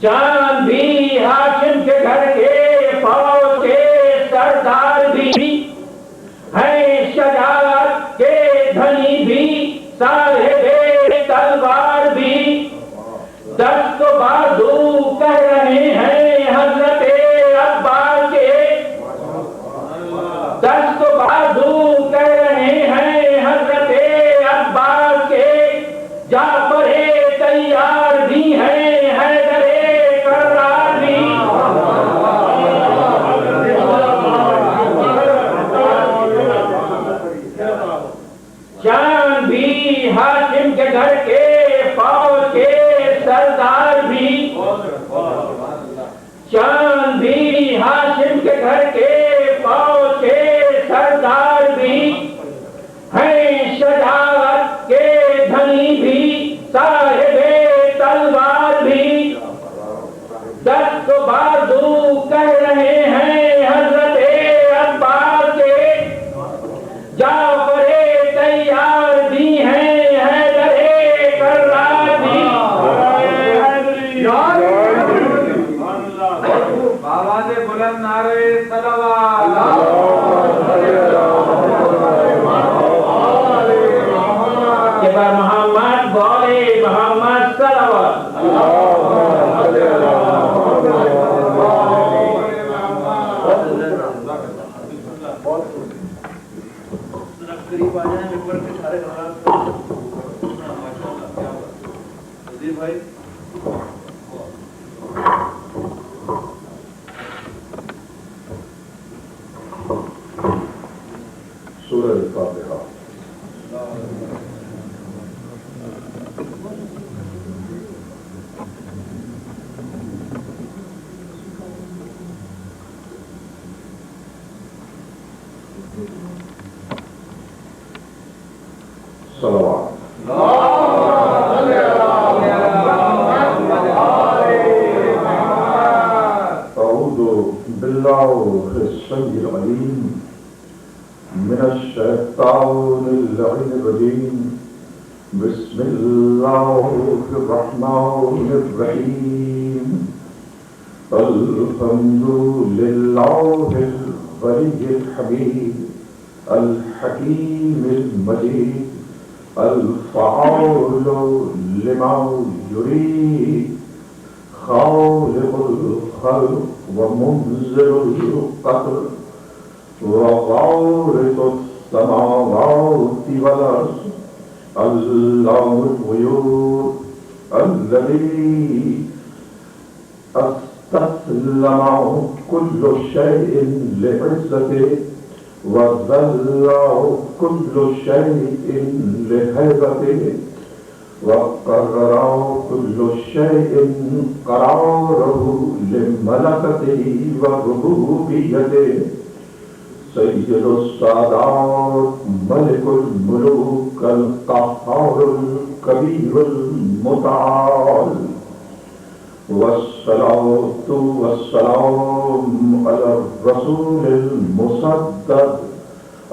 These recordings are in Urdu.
چاند بھی ہاشم کے گھر کے فوج کے سردار بھی ہیں، شجاعت کے دھنی بھی صاحب تلوار بھی، دست و بازو کہہ رہے ہیں حضرت عباس کے، دست و بازو کہہ رہے ہیں حضرت عباس کے، جعفر تیار بھی ہیں حیدر کرار بھی، چاند بھی ہاشم کے گھر کے فوج کے سردار بھی، چاند بھی ہاشم کے گھر کے فوج کے سردار بھی ہیں، شجاعت کے دھنی بھی صاحب تلوار بھی، دست و بازو کہہ رہے ہیں حضرت عباس کے، جعفر تیار بھی ہیں حیدر کرار بھی، آواز بلند نعرے صلوات، کہ بر محمد بولے محمد صلوات، قریب آ جائیں ممبر کے سارے حضرات، ماشاءاللہ کیا بات وزیر بھائی. سورہ الفاتحہ. صلوات. أعوذ بالله السميع العليم من الشيطان اللعين الرجيم. بسم الله الرحمن الرحيم. الحمد لله الغني الحميد الحكيم المجيد الفعال لما يريد، خالق الخلق ومنزل القدر وغارق السماوات والأرض، علام الغيوب الذي استسلم كل شيء لعزته وذل كل شيء لهيبته، وقرر كل شيء قراره لملكته وربوبيته، سيد السادات ملك الملوك القهار الكبير المتعال، والصلاة والسلام على الرسول المصدق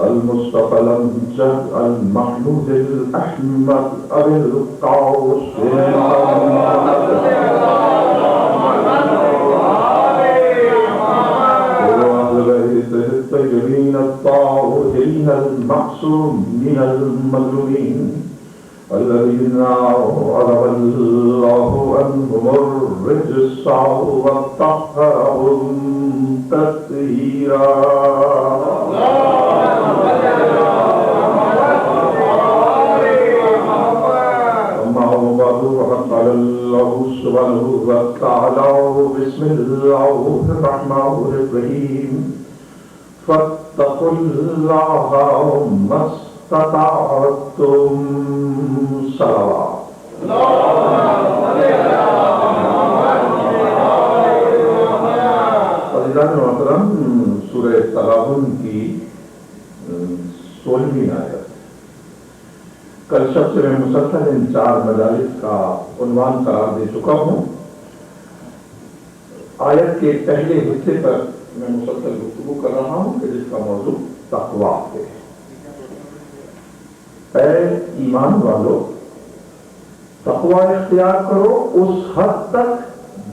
المصطفى الأمجد المحمود الأحمد أبي القاسم وأهل بيته الطيبين الطاهرين المعصومين المظلومين الذين عرف الله عنهم الرجس وطهرهم تطهيرا. أما بعد فقد قال الله سبحانه وتعالى: بسم الله الرحمن الرحيم. فاتقوا الله ما استطعتم. صلوات. عزیزان محترم، سورہ تغابن کی 16ویں آیت. کل شب سے میں مسلسل ان 4 مجالس کا عنوان قرار دے چکا ہوں. آیت کے پہلے حصے پر میں مسلسل گفتگو کر رہا ہوں کہ جس کا موضوع تقویٰ ہے. اے ایمان والو، تقویٰ اختیار کرو اس حد تک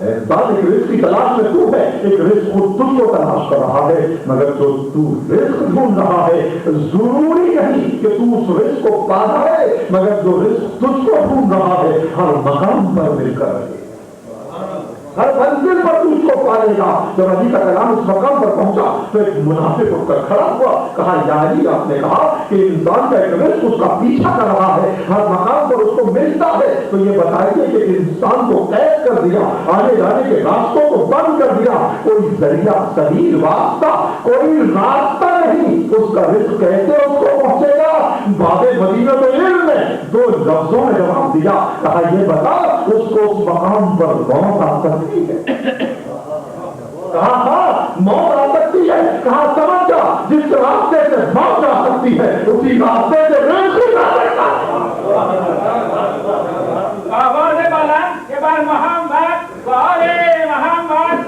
انسان ایک رزق کی تلاش میں تو ہے، ایک رزق خود تجھ کو تلاش کر رہا ہے، مگر جو تو رزق ڈھونڈ رہا ہے ضروری نہیں کہ تو اس رزق کو پا جائے، مگر جو رزق تجھ کو ڈھونڈ رہا ہے ہر مقام پر مل کر رہے، ہر منزل پر تجھ کو پائے گا۔ جب علی کا کلام اس مقام پر پہنچا تو ایک منافق اٹھ کر کھڑا ہوا، کہا یا علی، آپ نے کہا کہ انسان کا ایک رزق اس کا پیچھا کر رہا ہے، ہر مقام پر اس کو ملتا ہے، تو یہ بتائیے کہ انسان کو قید کر دیا، آنے جانے کے راستوں کو بند کر دیا، کوئی ذریعہ سبیل واسطہ کوئی راستہ نہیں، اس کا رزق کیسے اس کو پہنچے گا؟ باب مدینہ تو علم میں دو لفظوں میں جواب دیا، کہا یہ بتا اس کو اس مقام پر موت آ سکتی ہے؟ کہا ہاں موت آ سکتی ہے۔ کہا سمجھ جا، جس راستے سے موت آ سکتی ہے اسی راستے سے رزق آ سکتا ہے۔ آواز بلند کہ بر محمد و آل محمد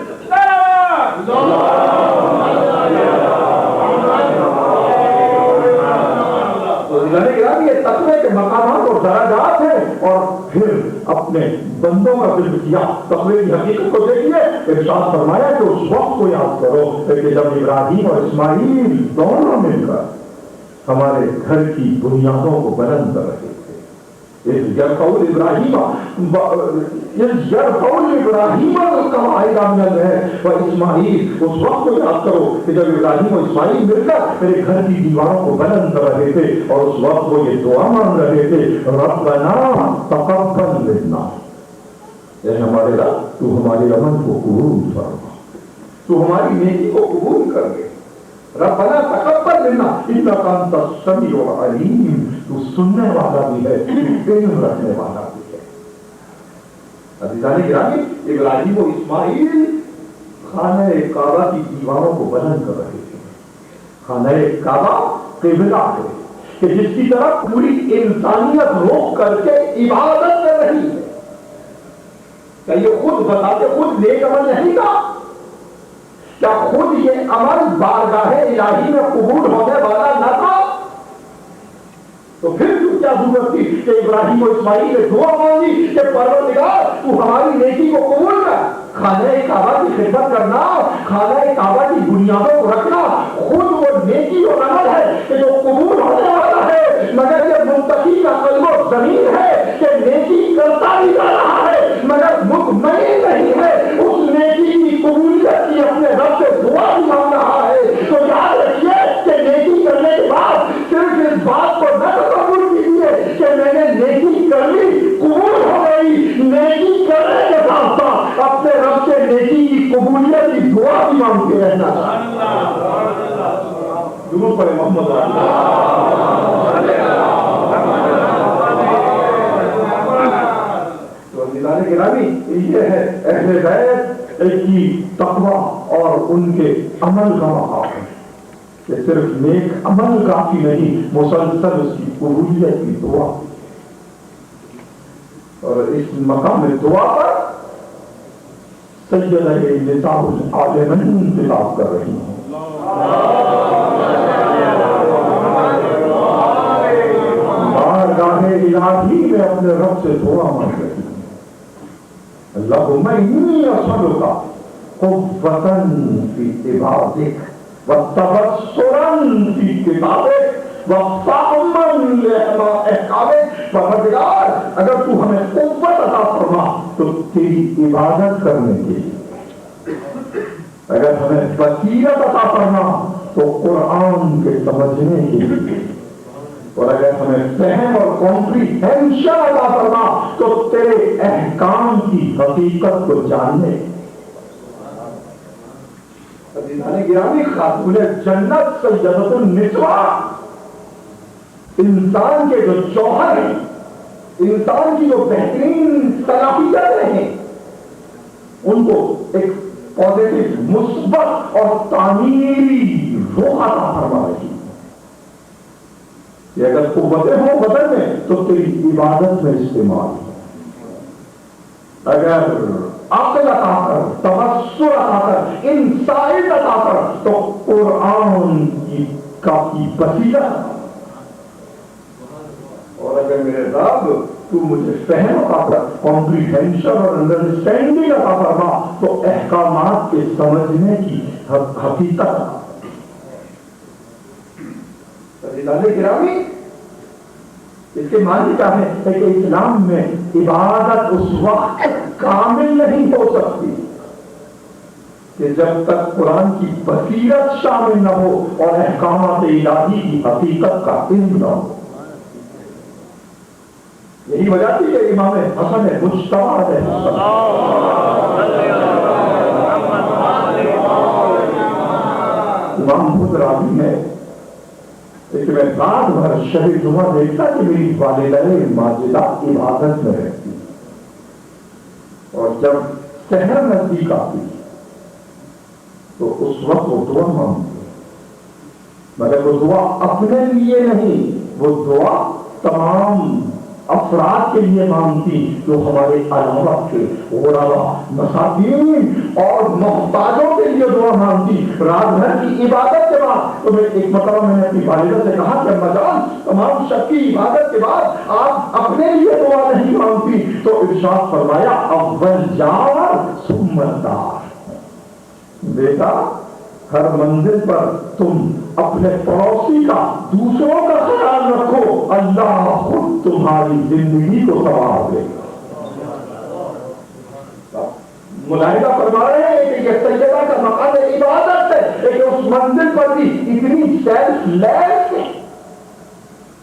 یہ تقوی کے مقامات اور درجات ہیں، اور پھر اپنے بندوں کا ذکر کیا۔ تقوی کی حقیقت کو دیکھیے، ارشاد فرمایا کہ اس وقت کو یاد کرو کہ جب ابراہیم اور اسماعیل دونوں مل کر ہمارے گھر کی بنیادوں کو بلند کر رہے تھے۔ یرفعوا ابراہیم القواعد من البیت واسماعیل، اس وقت کو یاد کرو کہ جب ابراہیم اور اسماعیل مل کر میرے گھر کی دیواروں کو بلند کر رہے تھے، اور اس وقت وہ یہ دعا مانگ رہے تھے، ربنا تقبل منا، اے ہمارے رب تو ہمارے عمل کو قبول فرما، تو ہماری نیکی کو قبول کر لے، ربنا تقبل منا انک انت السمیع العلیم، تو سننے والا بھی ہے، تو علم رکھنے والا بھی ہے۔ عزیزان گرامی، ابراہیم و اسماعیل خانہ کعبہ کی دیواروں کو بلند کر رہے تھے۔ خانہ کعبہ قبلہ ہے کہ جس کی طرف پوری انسانیت رخ کر کے عبادت کر رہی ہے۔ کیا یہ خود بتاتے خود نیک عمل نہیں تھا؟ کیا خود یہ عمل بارگاہ الہی میں قبول ہونے والا نہ تھا؟ تو پھر کیا ضرورت تھی کہ ابراہیم و اسماعیل نے دعا مانگی کہ پروردگار تو ہماری نیکی کو قبول کر؟ خانہ کعبہ کی خدمت کرنا، خانہ کعبہ کی بنیادوں کو رکھنا خود وہ نیکی اور عمل ہے کہ جو قبول ہونے والا ہے، مگر یہ منتقی کا قلب و ضمیر ہے کہ نیکی کرتا بھی جا رہا ہے مگر مطمئن نہیں ہے اس نیکی کی قبولیت کی، اپنے رب سے دعا بھی مانگ رہا ہے۔ تو یاد رکھیے کہ نیکی کرنے کے بعد صرف اس بات کو نہ قبول کیجیے کہ میں نے نیکی کر لی قبول ہو گئی، نیکی کرنے کے ساتھ ساتھ اپنے رب سے نیکی کی قبولیت کی دعا بھی مانگتے رہنا۔ درود پڑھیں محمد گرامی، یہ ہے اہل بیت کی تقویٰ اور ان کے عمل کا مقام کہ صرف نیک عمل کافی نہیں، مسلسل اس کی قبولیت کی دعا، اور اس مقام میں دعا پر سیدہ نساء العالمین خطاب کر رہی ہیں۔ بارگاہ الہی میں اپنے رب سے دعا مانگ رہی ہیں، اللہم انی اسألک قوة فی عبادک وتبصرا فی کتابک وفہما لأحکامک۔ پروردگار اگر تو ہمیں قوت عطا فرما تو تیری عبادت کرنے کے لیے، اگر ہمیں بصیرت عطا فرما تو قرآن کے سمجھنے کے لیے، اور اگر ہمیں فہم اور کمپریہنشن عطا فرما تو تیرے احکام کی حقیقت کو جاننے۔ عزیزان گرامی، خاتون جنت سیدۃ النسواء انسان کے جو جوہر ہیں، انسان کی جو بہترین صلاحیتیں ہیں، ان کو ایک پازیٹو مثبت اور تعمیری روح عطا فرما رہی ہے کہ اگر قوتیں ہوں بدن میں تو تیری عبادت میں استعمال ہو، اگر عقل عطا کر، تبصر عطا کر، انسائٹ عطا کر تو قرآن کی بصیرت، اور اگر میرے رب تو مجھے فہم عطا کر، کمپریہنشن اور انڈرسٹینڈنگ عطا فرما، تو احکامات کے سمجھنے کی حقیقت عطا فرما۔ گرامی، اس کے معنی کیا ہے کہ اسلام میں عبادت اس وقت کامل نہیں ہو سکتی کہ جب تک قرآن کی بصیرت شامل نہ ہو اور احکامات الہی کی حقیقت کا علم نہ ہو۔ یہی وجہ تھی کہ امام حسن مجتبی علیہ امام خود راوی میں ایک میں رات بھر شب جمعہ دیکھتا کہ میری والدین ماجدہ عبادت میں رہتی، اور جب سحر نزدیک آتی تو اس وقت وہ دعا مانگتی، مگر وہ دعا اپنے لیے نہیں، وہ دعا تمام افراد کے لیے مانگتی جو ہمارے علاوہ کے غربا، مساکین اور محتاجوں کے لیے دعا مانگتی۔ رات بھر کی عبادت کے بعد تو ایک مرتبہ میں نے اپنی والدہ سے کہا کہ اما جان، تمام شب کی عبادت کے بعد آپ اپنے لیے دعا نہیں مانگتی؟ تو ارشاد فرمایا اول جار ثم الدار، بیٹا ہر منزل پر تم اپنے پڑوسی کا، دوسروں کا خیال رکھو، اللہ خود تمہاری زندگی کو سنوار دے گا۔ ملاحظہ فرما رہے ہیں کہ یہ سیدہ کا مقام عبادت ہے، لیکن اس منزل پر بھی اتنی سیلف لیس ہے۔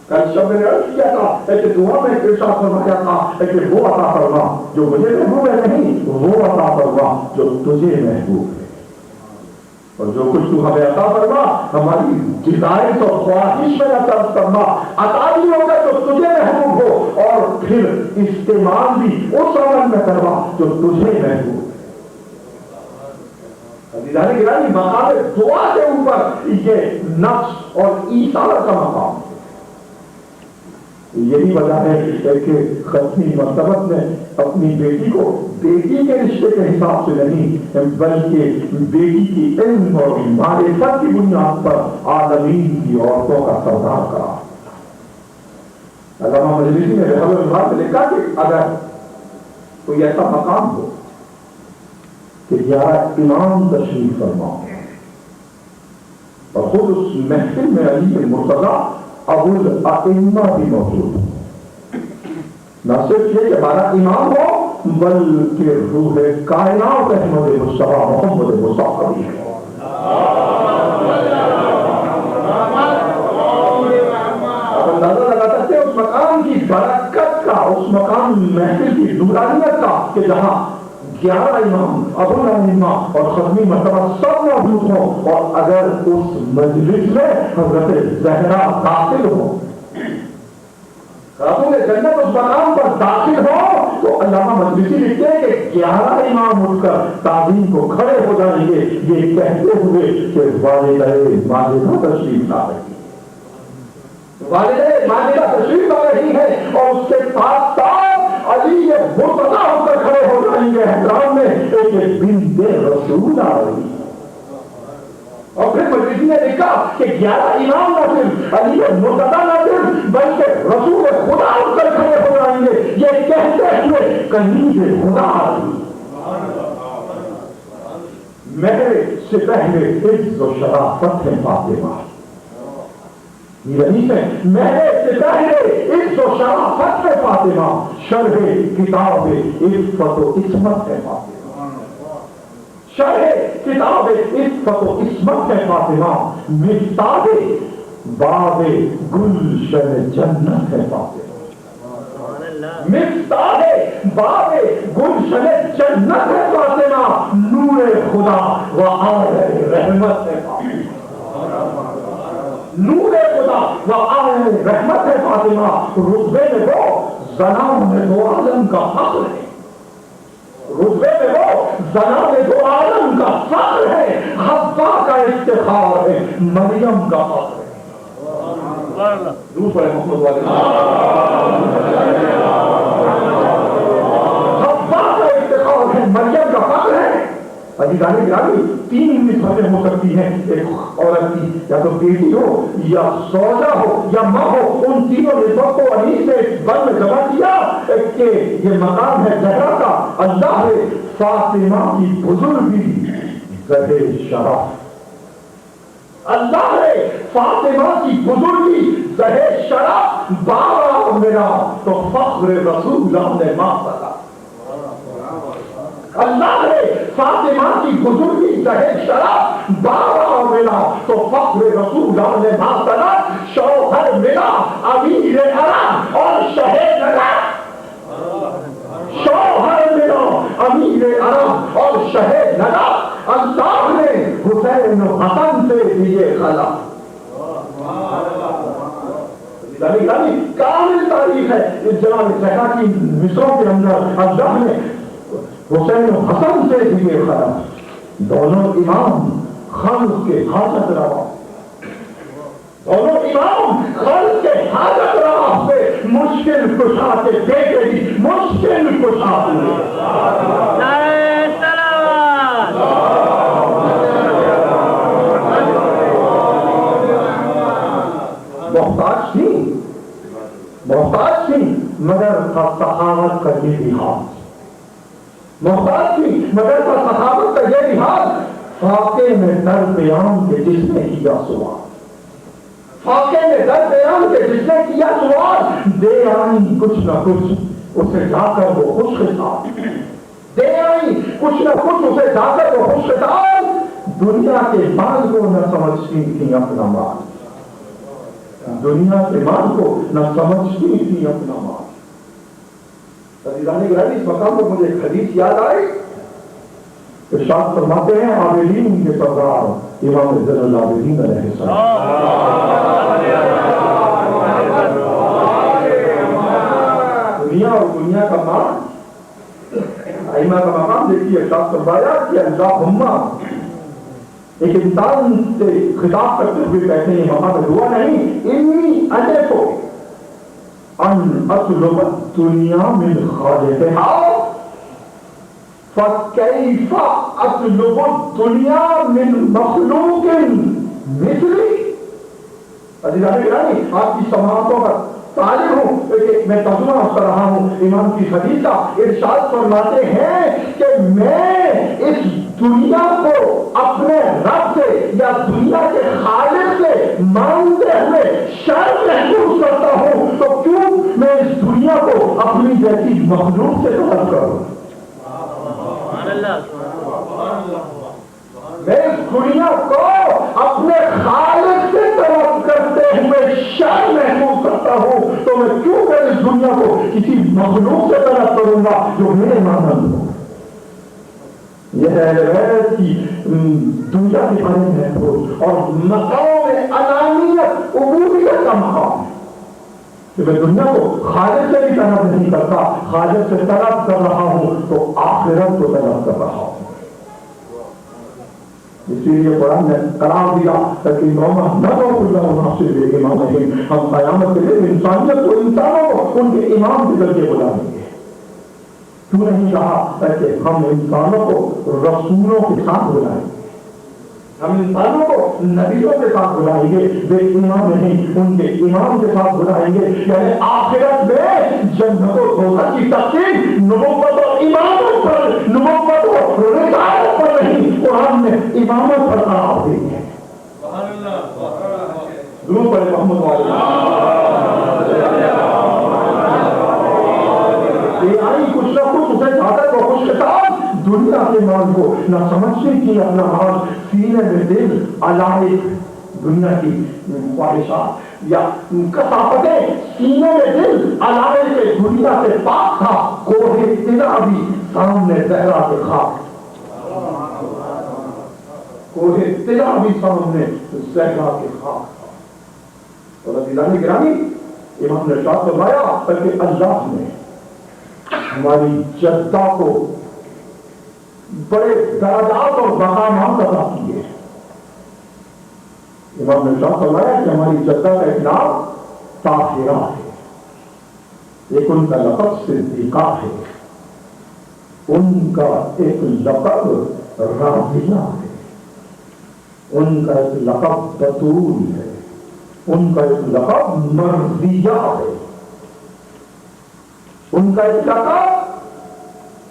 کل شب میں عرض کیا تھا کہ دعا میں ارشاد فرمایا تھا کہ وہ عطا فرما جو مجھے محبوب ہے، نہیں وہ عطا فرما جو تجھے محبوب ہے، اور جو کچھ تو ہمیں عطا فرما ہماری ڈیزائر اور خواہش میں عطا فرما، عطا بھی ہوگا جو تجھے محبوب ہو، اور پھر استعمال بھی اس عمل میں کروا جو تجھے محبوب ہے۔ گرامی، مقام دعا کے اوپر یہ نفس اور ایثار کا مقام ہے۔ یہی وجہ ہے کہ ختمی مرتبت نے اپنی بیٹی کو بیٹی کے رشتے کے حساب سے نہیں بلکہ بیٹی کی علم اور معرفت کی بنیاد پر عالمین کی عورتوں کا سردار کرا۔ علامہ مجلسی نے رحمۃ اللہ نے لکھا کہ اگر کوئی ایسا مقام ہو کہ 11 امام تشریف فرما اور خود اس محفل میں علی بن مرتضیٰ ابو الائمہ بھی موجود ہو، نہ صرف یہ کہ ہمارا امام ہو بلکہ روح کائنات احمد مصطفیٰ محمد مصطفیٰ بھی ہے۔ آپ اندازہ لگا سکتے ہیں اس مقام کی برکت کا، اس مقام محفل کی نورانیت کا کہ جہاں 11 امام ابو الائمہ اور ختمی مرتبہ سب موجود ہوں، اور اگر اس مجلس میں حضرت زہرا داخل ہو، خاتون جنت اس مقام پر داخل ہو، تو علامہ مجلسی لکھتے ہیں کہ 11 امام اٹھ کر تعظیم کو کھڑے ہو جائیں گے یہ کہتے ہوئے کہ والدہ ماجدہ تشریف لا رہی ہے، والدہ ماجدہ تشریف لا رہی ہے، اور اس کے ساتھ ساتھ علی یہ مرتضیٰ ہو کر کھڑے ہو جائیں گے احترام میں ایک بنت رسول آ رہی ہے۔ اور پھر مجلسی نے لکھا کہ 11 امام نہ صرف علی مرتضیٰ نہ صرف بلکہ رسول خدا اٹھ کر کھڑے ہو جائیں گے یہ کہتے ہوئے کہیں سے خدا آ رہی میرے سے پہلے عز و شرافت ہے فاطمہ، یعنی میرے سے پہلے عز و شرافت ہے فاطمہ، شرح کتاب عفت و عصمت ہے فاطمہ، شرح کتاب عفت و عصمت ہے فاطمہ، مفتاح باب گلشن جنت ہے فاطمہ، مفتاح باب گلشن جنت ہے فاطمہ، نور خدا و آئے رحمت ہے فاطمہ، نور خدا و آئے رحمت ہے فاطمہ، رتبے میں وہ زنان دو عالم کا فخر ہے، رتبے میں وہ زنان دو عالم کا فخر ہے، حوا کا افتخار ہے، مریم کا فخر ہے۔ دوسرے محمد والے حوا کا افتخار ہے، مریم کا فخر ہے، عزیزان گرامی 3 نسبتیں ہو سکتی ہیں ایک عورت کی، یا تو بیٹی ہو یا زوجہ ہو یا ماں ہو. ان تینوں نسبت کو علی سے بند جمع کیا کہ یہ مقام ہے زہرا کا. اللہ ہے فاطمہ کی بزرگی زہر شرف، اللہ ہے فاطمہ کی بزرگی زہر شرف. بابا میرا تو فخر رسول اللہ نے ماں پتا. اللہ ہے فاطمہ کی بزرگی زہر شرف. بابا ملا تو فخر رسول اللہ نے ماں پتا. شوہر ملا امیر عرب اور شہید نگر. شوہر ملا امیر عرب اور شہید نگر. اللہ نے حسین و حسن سے دیے خلا. کامل تاریخ ہے جناب زہرا کی مصروں کے اندر. اللہ نے حسین و حسن سے دیے خلا. دونوں امام خلق کے حاجت روا، دونوں امام خلق کے حاجت روا سے مشکل کشا کے دیکھے ہی مشکل کشا ہوئے. محتاج تھی مگر سخاوت کا یہ لحاظ. محتاج تھی مگر سخاوت کا یہ لحاظ. فاقے میں در قیام کے جس نے کیا سوال، فاقے میں در قیام کے جس نے کیا سوال، دے آئی کچھ نہ کچھ اسے جا کر وہ خوش خطاب. دے آئی کچھ نہ کچھ اسے جا کر وہ خوش خطاب. دنیا کے مال کو نہ سمجھتی تھی اپنا مال، دنیا کے مال کو نہ سمجھتی تھی اپنا مال. عزیزان گرامی اس مقام پر مجھے ایک حدیث یاد آئی. ارشاد فرماتے ہیں عابدین کے سردار امام زین العابدین علیہ السلام، دنیا اور دنیا کا مال ائمہ کا مقام دیکھیے. ارشاد فرمایا کہ اللہم، ایک انسان سے خطاب کرتے ہوئے کہتے ہیں مقام دعا نہیں، انی اجیتو ان اطلب الدنیا من خالقها فکیف اطلب الدنیا من مخلوق مثلی. عزیزان گرامی آپ کی سماعتوں کا طالب ہوں کہ میں ترجمہ کر رہا ہوں امام کی حدیث کا. ارشاد فرماتے ہیں کہ میں اس دنیا کو اپنے رب سے یا دنیا کے خالق سے مانگتے ہوئے شرم محسوس کرتا ہوں، تو کیوں میں اس دنیا کو اپنی جیسی مخلوق سے طلب کروں. میں اس دنیا کو اپنے خالق سے طلب کرتے ہوئے شرم محسوس کرتا ہوں، تو میں کیوں کر اس دنیا کو کسی مخلوق سے طلب کروں گا جو میرے مانند ہو. یہ ہے غیرت کی دنیا کے بارے میں محفوظ اور مقام انانیت عبودیت کا مقام ہے کہ میں دنیا کو خالق سے بھی طلب نہیں کرتا، خالق سے طلب کر رہا ہوں تو آخرت کو طلب کر رہا ہوں. اسی لیے قرآن نے قرار دیا کہ ہم قیامت کے دن انسانیت کو، انسانوں کو ان کے امام کے ذریعے بلائیں گے. کیوں نہیں کہا کہ ہم انسانوں کو رسولوں کے ساتھ بلائیں گے، ہم انسانوں کو نبیوں کے ساتھ بلائیں گے، بے امام نہیں ان کے امام کے ساتھ بلائیں گے. یعنی آخرت میں جنت و دوزخ کی تقسیم نبوت و امامت پر، نبوت و رسالت پر نہیں، قرآن نے امامت پر قرار دی ہے. درود پڑھیں محمد آئی کچھ نہ کچھ اسے طاقت و خوش خطاب. دنیا کے مال کو نہ سمجھنے کی اپنا مال، سینے میں دل علائق دنیا کی خواہشات یا کثافتیں، سینے میں دل علائق دنیا سے پاک تھا. کوہ طلا بھی سامنے صحرا کے خاک، کوہ طلا بھی سامنے صحرا کے خاک. اور عزیزان گرامی امام نے ارشاد فرمایا کہ اللہ نے ہماری جدہ کو بڑے درجات اور مقامات عطا کیے. امام نے ارشاد فرمایا کہ ہماری جدہ کا ایک نام طاہرہ ہے، ایک ان کا لقب صدیقہ ہے، ان کا ایک لقب راضیہ ہے، ان کا ایک لقب بطول ہے، ان کا ایک لقب مرضیہ ہے، ان کا ایک لقب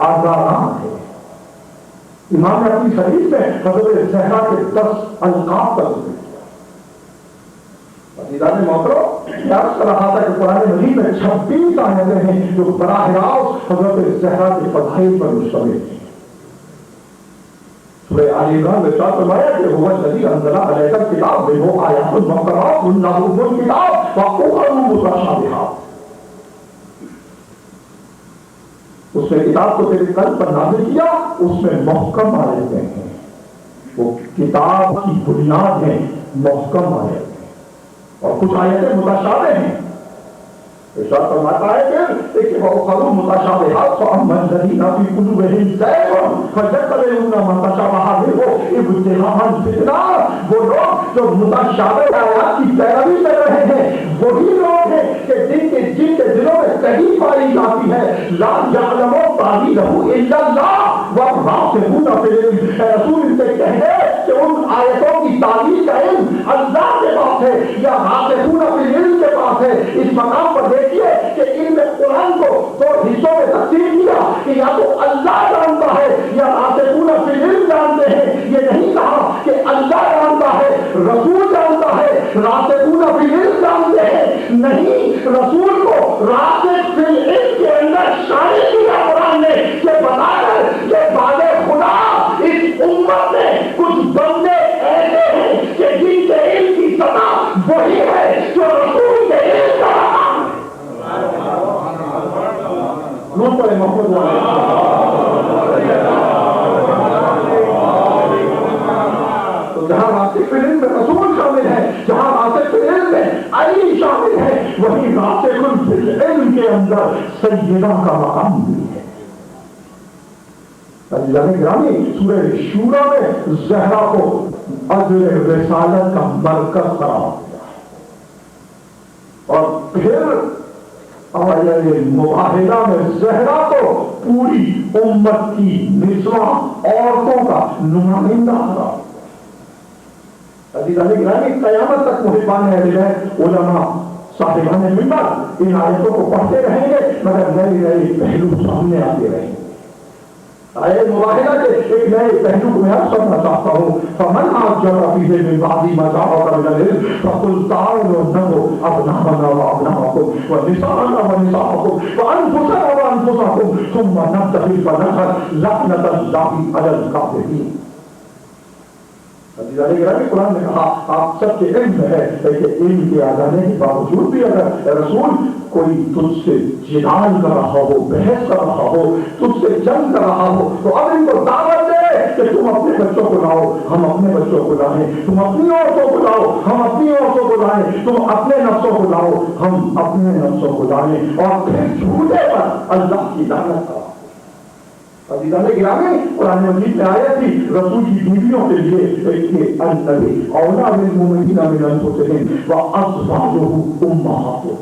آزادہ ہے۔ امام نے اپنی حدیث میں حضرت زہرا کے 10 القاب کا ذکر کیا۔ عزیزان محترم، یاد کر رہا تھا کہ قرآن مجید میں 26 آیتیں ہیں جو براہ راست حضرت زہرا کے فضائل پر مشتمل ہیں۔ سورہ آل عمران میں ارشاد فرمایا کہ هو الذی انزل علیک الکتاب منہ آیات محکمات هن ام الکتاب واخر متشابہات۔ اس نے کتاب کو تیرے قلب پر نازل کیا، اس میں محکم آیتیں ہیں، وہ کتاب کی بنیاد ہیں، محکم آیتیں ہیں، اور کچھ آیتیں متشابہ ہیں۔ ارشاد فرماتا ہے کہ وَأُخَرُ مُتَشَابِهَاتٌ فَأَمَّا الَّذِينَ فِي قُلُوبِهِمْ زَيْغٌ فَيَتَّبِعُونَ مَا تَشَابَهَ مِنْهُ ابْتِغَاءَ الْفِتْنَةِ۔ وہ لوگ جو متشابہ آیات کی پیروی کر رہے ہیں وہی لوگ ہیں کہ جن کے دلوں میں کہیں پائی جاتی ہے لا يَعْلَمُ تَأْوِيلَهُ إِلَّا اللَّهُ وَالرَّاسِخُونَ فِي الْعِلْمِ۔ رسول ان سے کہے کہ ان آیتوں کی تعبیر کا علم اللہ کے پاس ہے یا راسخون فی العلم کے پاس ہے۔ اس مقام پر دیکھیے کہ علم قرآن کو 2 حصوں میں تقسیم کیا کہ یا تو اللہ جانتا ہے یا راسخون فی العلم جانتے ہیں۔ یہ نہیں کہا کہ اللہ جانتا ہے، رسول جانتا ہے، راسخون فی العلم جانتے ہیں، نہیں، رسول کو راسخ فی العلم کے اندر شامل کیا قرآن نے کہ بتا کر کہ بعد خدا اس امت میں کچھ بندے ایسے ہیں کہ جن کے علم کی سطح وہی ہے جو رسول کے علم کا مقام ہے۔ محمد تو جہاں راسخ فی العلم میں رسول شامل ہے، جہاں راسخ فی العلم میں علی شامل ہے، وہی راسخ فی العلم کے اندر سیدہ کا مقام بھی ہے۔ عزیزان گرامی، سورہ شورا میں زہرا کو اجر رسالت کا مرکز قرار دیا اور پھر مباہدہ میں زہرا کو پوری امت کی نسواں عورتوں کا نمائندہ قرار دیا۔ عزیزان گرامی، قیامت تک محبان اہل بیت، علماء، صاحبان منبر ان آیتوں کو پڑھتے رہیں گے مگر نئے نئے پہلو سامنے آتے رہیں گے۔ آیت مباہدہ کے ایک نئے پہلو کو میں عرض کرنا چاہتا ہوں۔ فَمَنْ أَعْجَبَ فِيهِ مِنْ بَعْدِ مَا جَاءَكَ مِنَ الْعِلْمِ فَقُلْ تَعَالَوْا نَدْعُ أَبْنَاءَنَا وَأَبْنَاءَكُمْ وَنِسَاءَنَا وَنِسَاءَكُمْ وَأَنفُسَنَا وَأَنفُسَكُمْ ثُمَّ نَبْتَهِلْ فَنَجْعَلْ لَعْنَةَ اللَّهِ عَلَى الْكَاذِبِينَ۔ عزیزان گرامی، قرآن نے کہا آپ سب کے علم ہے کہ علم کے آ جانے کے باوجود بھی اگر رسول کوئی تجھ سے جدال کر رہا ہو، بحث کر رہا ہو، تجھ سے جنگ کر رہا ہو تو اب ان کو دعوت دے کہ تم اپنے بچوں کو لاؤ، ہم اپنے بچوں کو لائیں، تم اپنی عورتوں کو لاؤ، ہم اپنی عورتوں کو لائیں، تم اپنے نفسوں کو لاؤ، ہم اپنے نفسوں کو لائیں، اور پھر جھوٹے پر اللہ کی لعنت کرو۔ عزیزان گرامی، قرآن مجید میں آیا تھی رسول کی بیویوں کے لیے کہ النبی اولیٰ بالمؤمنین من انفسہم وازواجہ امہاتہم۔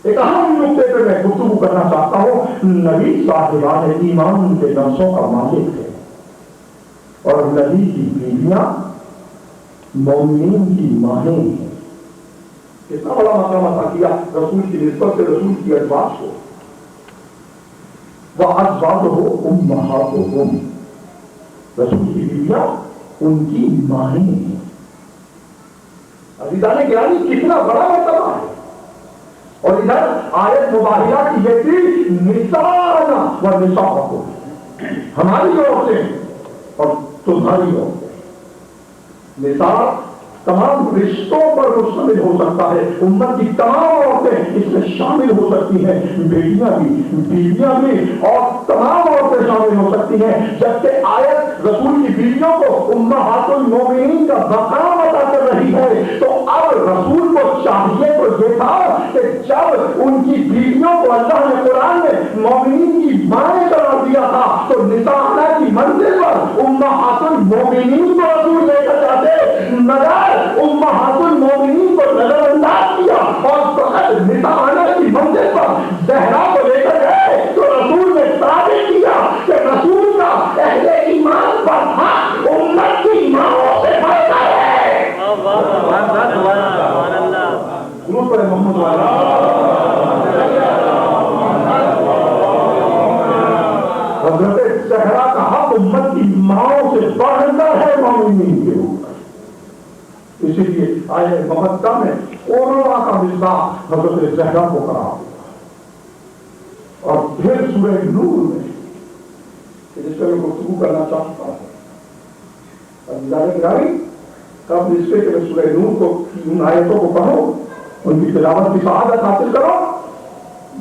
ایک اہم نقطے پہ میں گفتگو کرنا چاہتا ہوں۔ نبی صاحبان ایمان کے نفسوں کا مالک ہے اور نبی کی بیویاں مومنین کی مائیں ہیں۔ کتنا بڑا مقام عطا کیا رسول کی نسبت سے رسول کی ازواج کو۔ وَأَزْوَاجُهُ أُمَّهَاتُهُمْ، رسول کی بیویاں ان کی مائیں ہیں۔ عزیزان گرامی، کتنا بڑا مرتبہ ہے۔ اور ادھر آیت مباہدہ کی یہ تھی نساءنا وَنِسَاءَكُمْ، ہماری عورتیں اور تمہاری عورتیں۔ نساء تمام رشتوں پر مشتمل ہو سکتا ہے، امت کی تمام عورتیں اس میں شامل ہو سکتی ہیں، بیٹیاں بھی، بیویاں بھی، اور تمام عورتیں شامل ہو سکتی ہیں۔ جبکہ آیت رسول کی بیویوں کو امہات المومنین کا مقام عطا کر رہی ہے تو اب رسول کو چاہیے تو یہ تھا کہ جب ان کی بیویوں کو اللہ نے قرآن میں مومنین کی مائیں قرار دیا تھا تو نساء کی منزل پر امہات المومنین کو رسول لے کر جاتے، مگر امہات المومنین کو نظر انداز کیا اور فقط نساء کی منزل پر زہرا کو لے کر گئے تو رسول نے ثابت کیا کہ رسول کا اہل المؤمنین کے اوپر. اسی لیے آئے مبتہ میں کورونا کا مصباح حضرت زہرا کو قرار دیا. اور پھر سورہ نور میں جس پر میں گفتگو کرنا چاہتا ہوں قبل اس کے کہ سورہ نور کو ان آیتوں کو پڑھو، ان کی تلاوت کی سعادت حاصل کرو،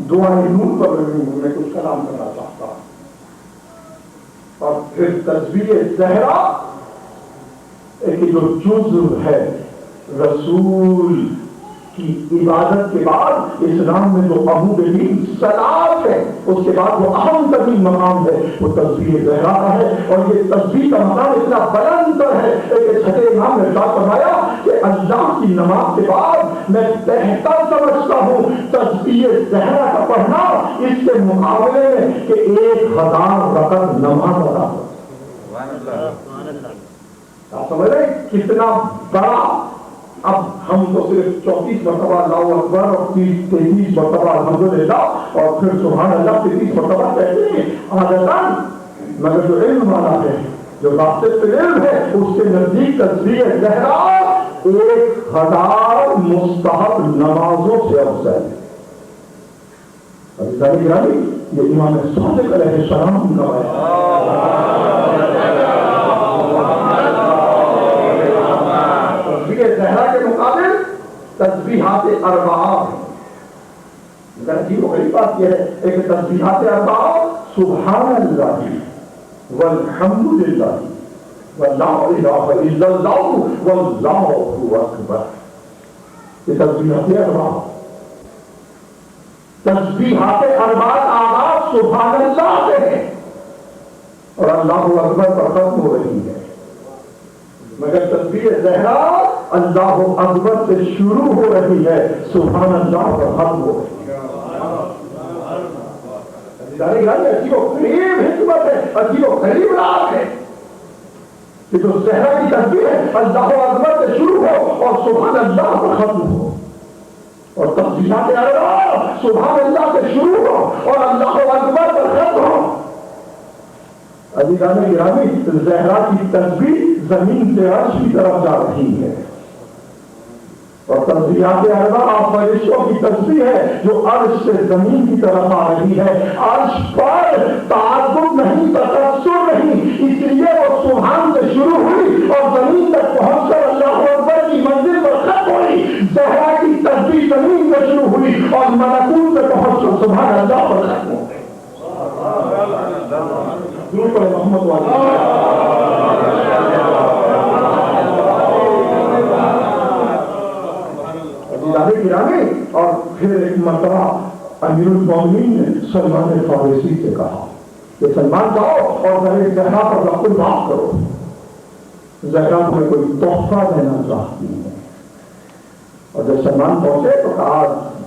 دعائے نور پر میں کچھ کلام کرنا چاہتا ہوں. اور پھر تسبیح زہرا ایک جو جزو ہے رسول کی عبادت کے بعد اسلام میں جو عمود دین صلاۃ ہے، اس کے بعد وہ اہم ترین مقام ہے وہ تسبیح زہرا کا ہے. اور یہ تسبیح کا مقام اتنا بلند ہے کہ چھٹے امام نے ارشاد فرمایا کہ اللہ کی نماز کے بعد میں بہتر سمجھتا ہوں تسبیح زہرا کا پڑھنا اس کے مقابلے میں کہ 1000 رکعت نماز ادا کرنا. آپ سمجھ رہے کتنا بڑا. اب ہم تو صرف 34 مرتبہ اللہ اکبر اور 33 مرتبہ الحمدللہ اور پھر سبحان اللہ 33 مرتبہ کہتے ہیں عادتاً، مگر جو علم والا ہے، جو واسطے علم ہے، اس کے نزدیک تسبیح زہرا 1000 مستحب نمازوں سے افضل ہے. یہ امام صادق علیہ السلام کا ہے. زہرا کے مقابل تسبیحات اربعہ ہے. عجیب و غریب بات یہ ہے کہ تسبیحات اربعہ سبحان اللہ والحمد للہ ولا الہ الا اللہ واللہ اکبر، یہ تسبیحات اربعہ. تسبیحات اربعہ آغاز سبحان اللہ سے ہے اور اللہ اکبر پر ختم ہو رہی ہے، مگر تسبیح زہرا اللہ اکبر سے شروع ہو رہی ہے، سبحان اللہ پر ختم ہو رہی ہے. عجیب و غریب حکمت ہے، عجیب و غریب راز ہے کہ جو زہرا کی تسبیح ہے اللہ اکبر سے شروع ہو اور سبحان اللہ پر ختم ہو، اور تسبیحات اربعہ سبحان اللہ سے شروع ہو اور اللہ اکبر پر ختم ہو. عزیزان گرامی، زہرا کی تسبیح زمین سے عرش کی طرف جا رہی ہے، اور تسبیحات اربعہ فرشتوں کی تسبیح ہے جو عرش سے زمین کی طرف آ رہی ہے. عرش پر تعدد نہیں، تکثر نہیں، اس لیے وہ سبحان سے شروع ہوئی اور زمین تک پہنچ کر اللہ اکبر کی منزل پر ختم ہوئی. زہرا کی تسبیح زمین سے شروع ہوئی اور ملکوت سے پہنچ کر سبحان اللہ پر ختم ہو گئی. محمد گرامی. اور پھر ایک مرتبہ امیر المومنین نے سلمان فارسی سے کہا کہ سلمان جاؤ اور زہرا پر رب بات کرو، زہرا تمہیں کوئی تحفہ دینا چاہتی ہے. اور جب سلمان پہنچے تو کہا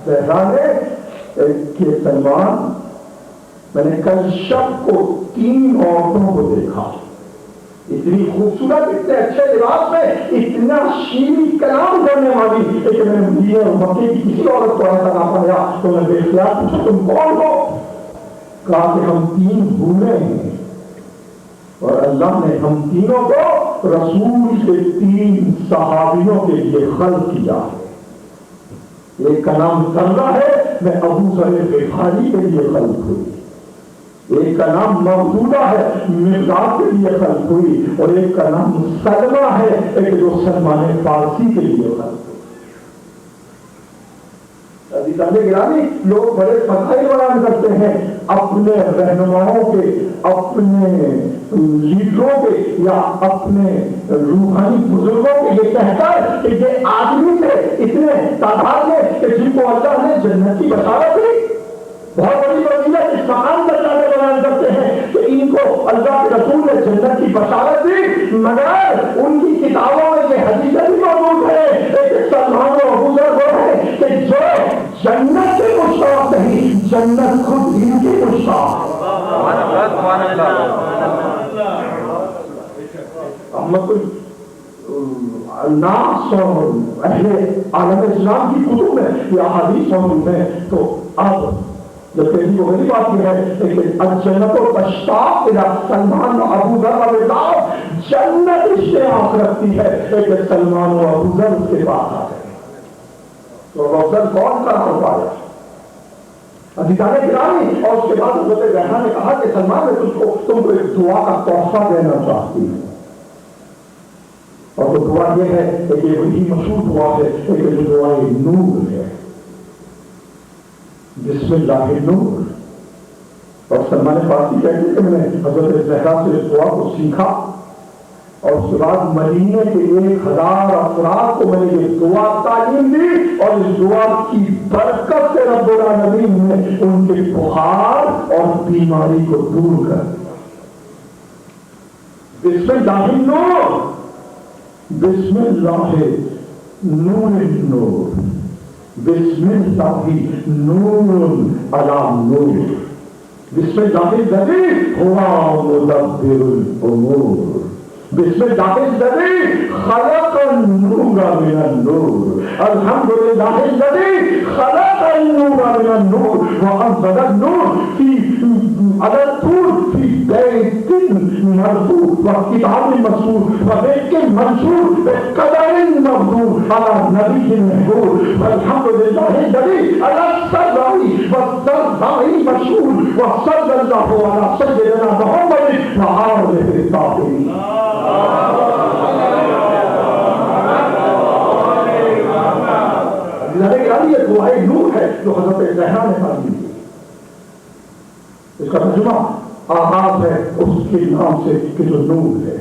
زہرا نے کہ سلمان، میں نے کل شب کو 3 عورتوں کو دیکھا، اتنی خوبصورت، اتنے اچھے لباس میں، اتنا شیریں کلام کرنے والی، لیکن میں نے مدینے اور مکے کی کسی عورت کو ایسا نہ پایا. تو میں بے اختیار پوچھا تم کون ہو؟ کہا کہ ہم 3 بھولے ہیں اور اللہ نے ہم تینوں کو رسول کے 3 صحابیوں کے لیے خلق کیا ہے. ایک کا نام سرہ ہے، میں ابو ذر غفاری کے لیے خلق ہوئی. ایک کا نام موجودہ ہے، مقداد کے لیے خلق ہوئی. اور ایک کا نام سلمہ ہے، ایک جو سلمان فارسی کے لیے خلق ہوئی. گرامی، لوگ بڑے فضائل بیان کرتے ہیں اپنے رہنماؤں کے، اپنے لیڈروں کے یا اپنے روحانی بزرگوں کے، یہ کہہ کر کہ یہ آدمی تھے اتنے تعداد میں کہ جن کو اللہ نے جنت کی بشارت دی. بہت بڑی فضیلت اس مقام پر جاتے بیان کرتے ہیں کہ ان کو اللہ کے رسول نے جنت کی بشارت دی، مگر ان کی کتابوں میں یہ حدیثیں بھی موجود ہے کہ سلمان و ابو ذر وہ ہے کہ جو جنت سے مشتاق نہیں، جنت خود ان کی مشتاق. احمد الناس اور اہل عالم اسلام کی کتب میں یہ احادیث موجود ہیں. تو اب جب پہلی وہ بڑی بات یہ ہے کہ الجنت و تشتاق الی سلمان و ابو ذر و جنت اشتیاق رکھتی ہے کہ سلمان و ابوذر اس کے پاس آ گئے. تو ابوذر کون کرا پایا عزیزان گرامی. اور اس کے بعد حضرت زہرا نے کہا کہ سلمان میں تم کو ایک دعا کا تحفہ دینا چاہتی ہوں. اور وہ دعا یہ ہے کہ یہ وہی مشہور دعا ہے کہ جو دعائے نور ہے. بسم اللہ نور. اور سلمان فارسی کہتے ہیں کہ میں نے حضرت زہرا سے اس دعا کو سیکھا اور اس کے بعد مدینے کے 1000 افراد کو میں نے یہ دعا تعلیم دی اور اس دعا کی برکت سے رب العالمین نے ان کے بخار اور بیماری کو دور کر دیا. بسم اللہ نور. بسم اللہ نور نور. بسم اللہ نور علی نور. بسم اللہ الذی ہوا مدبر الامور. بسم اللہ الذی خلق النور من النور. الحمد للہ الذی خلق النور من النور وانزل النور على الطور في بيت مرفوع وكتاب مسطور وبيت منشور بقدر مقدور على نبي محبوب. والحمد لله الذي على السراء والضراء مشهور وصلى الله على سيدنا محمد وآله الطاهرين. یہ دعائے نور ہے جو حضرت زہرا نے پڑھی. اس کا ترجمہ آغاز ہے اس کے نام سے کہ جو نور ہے,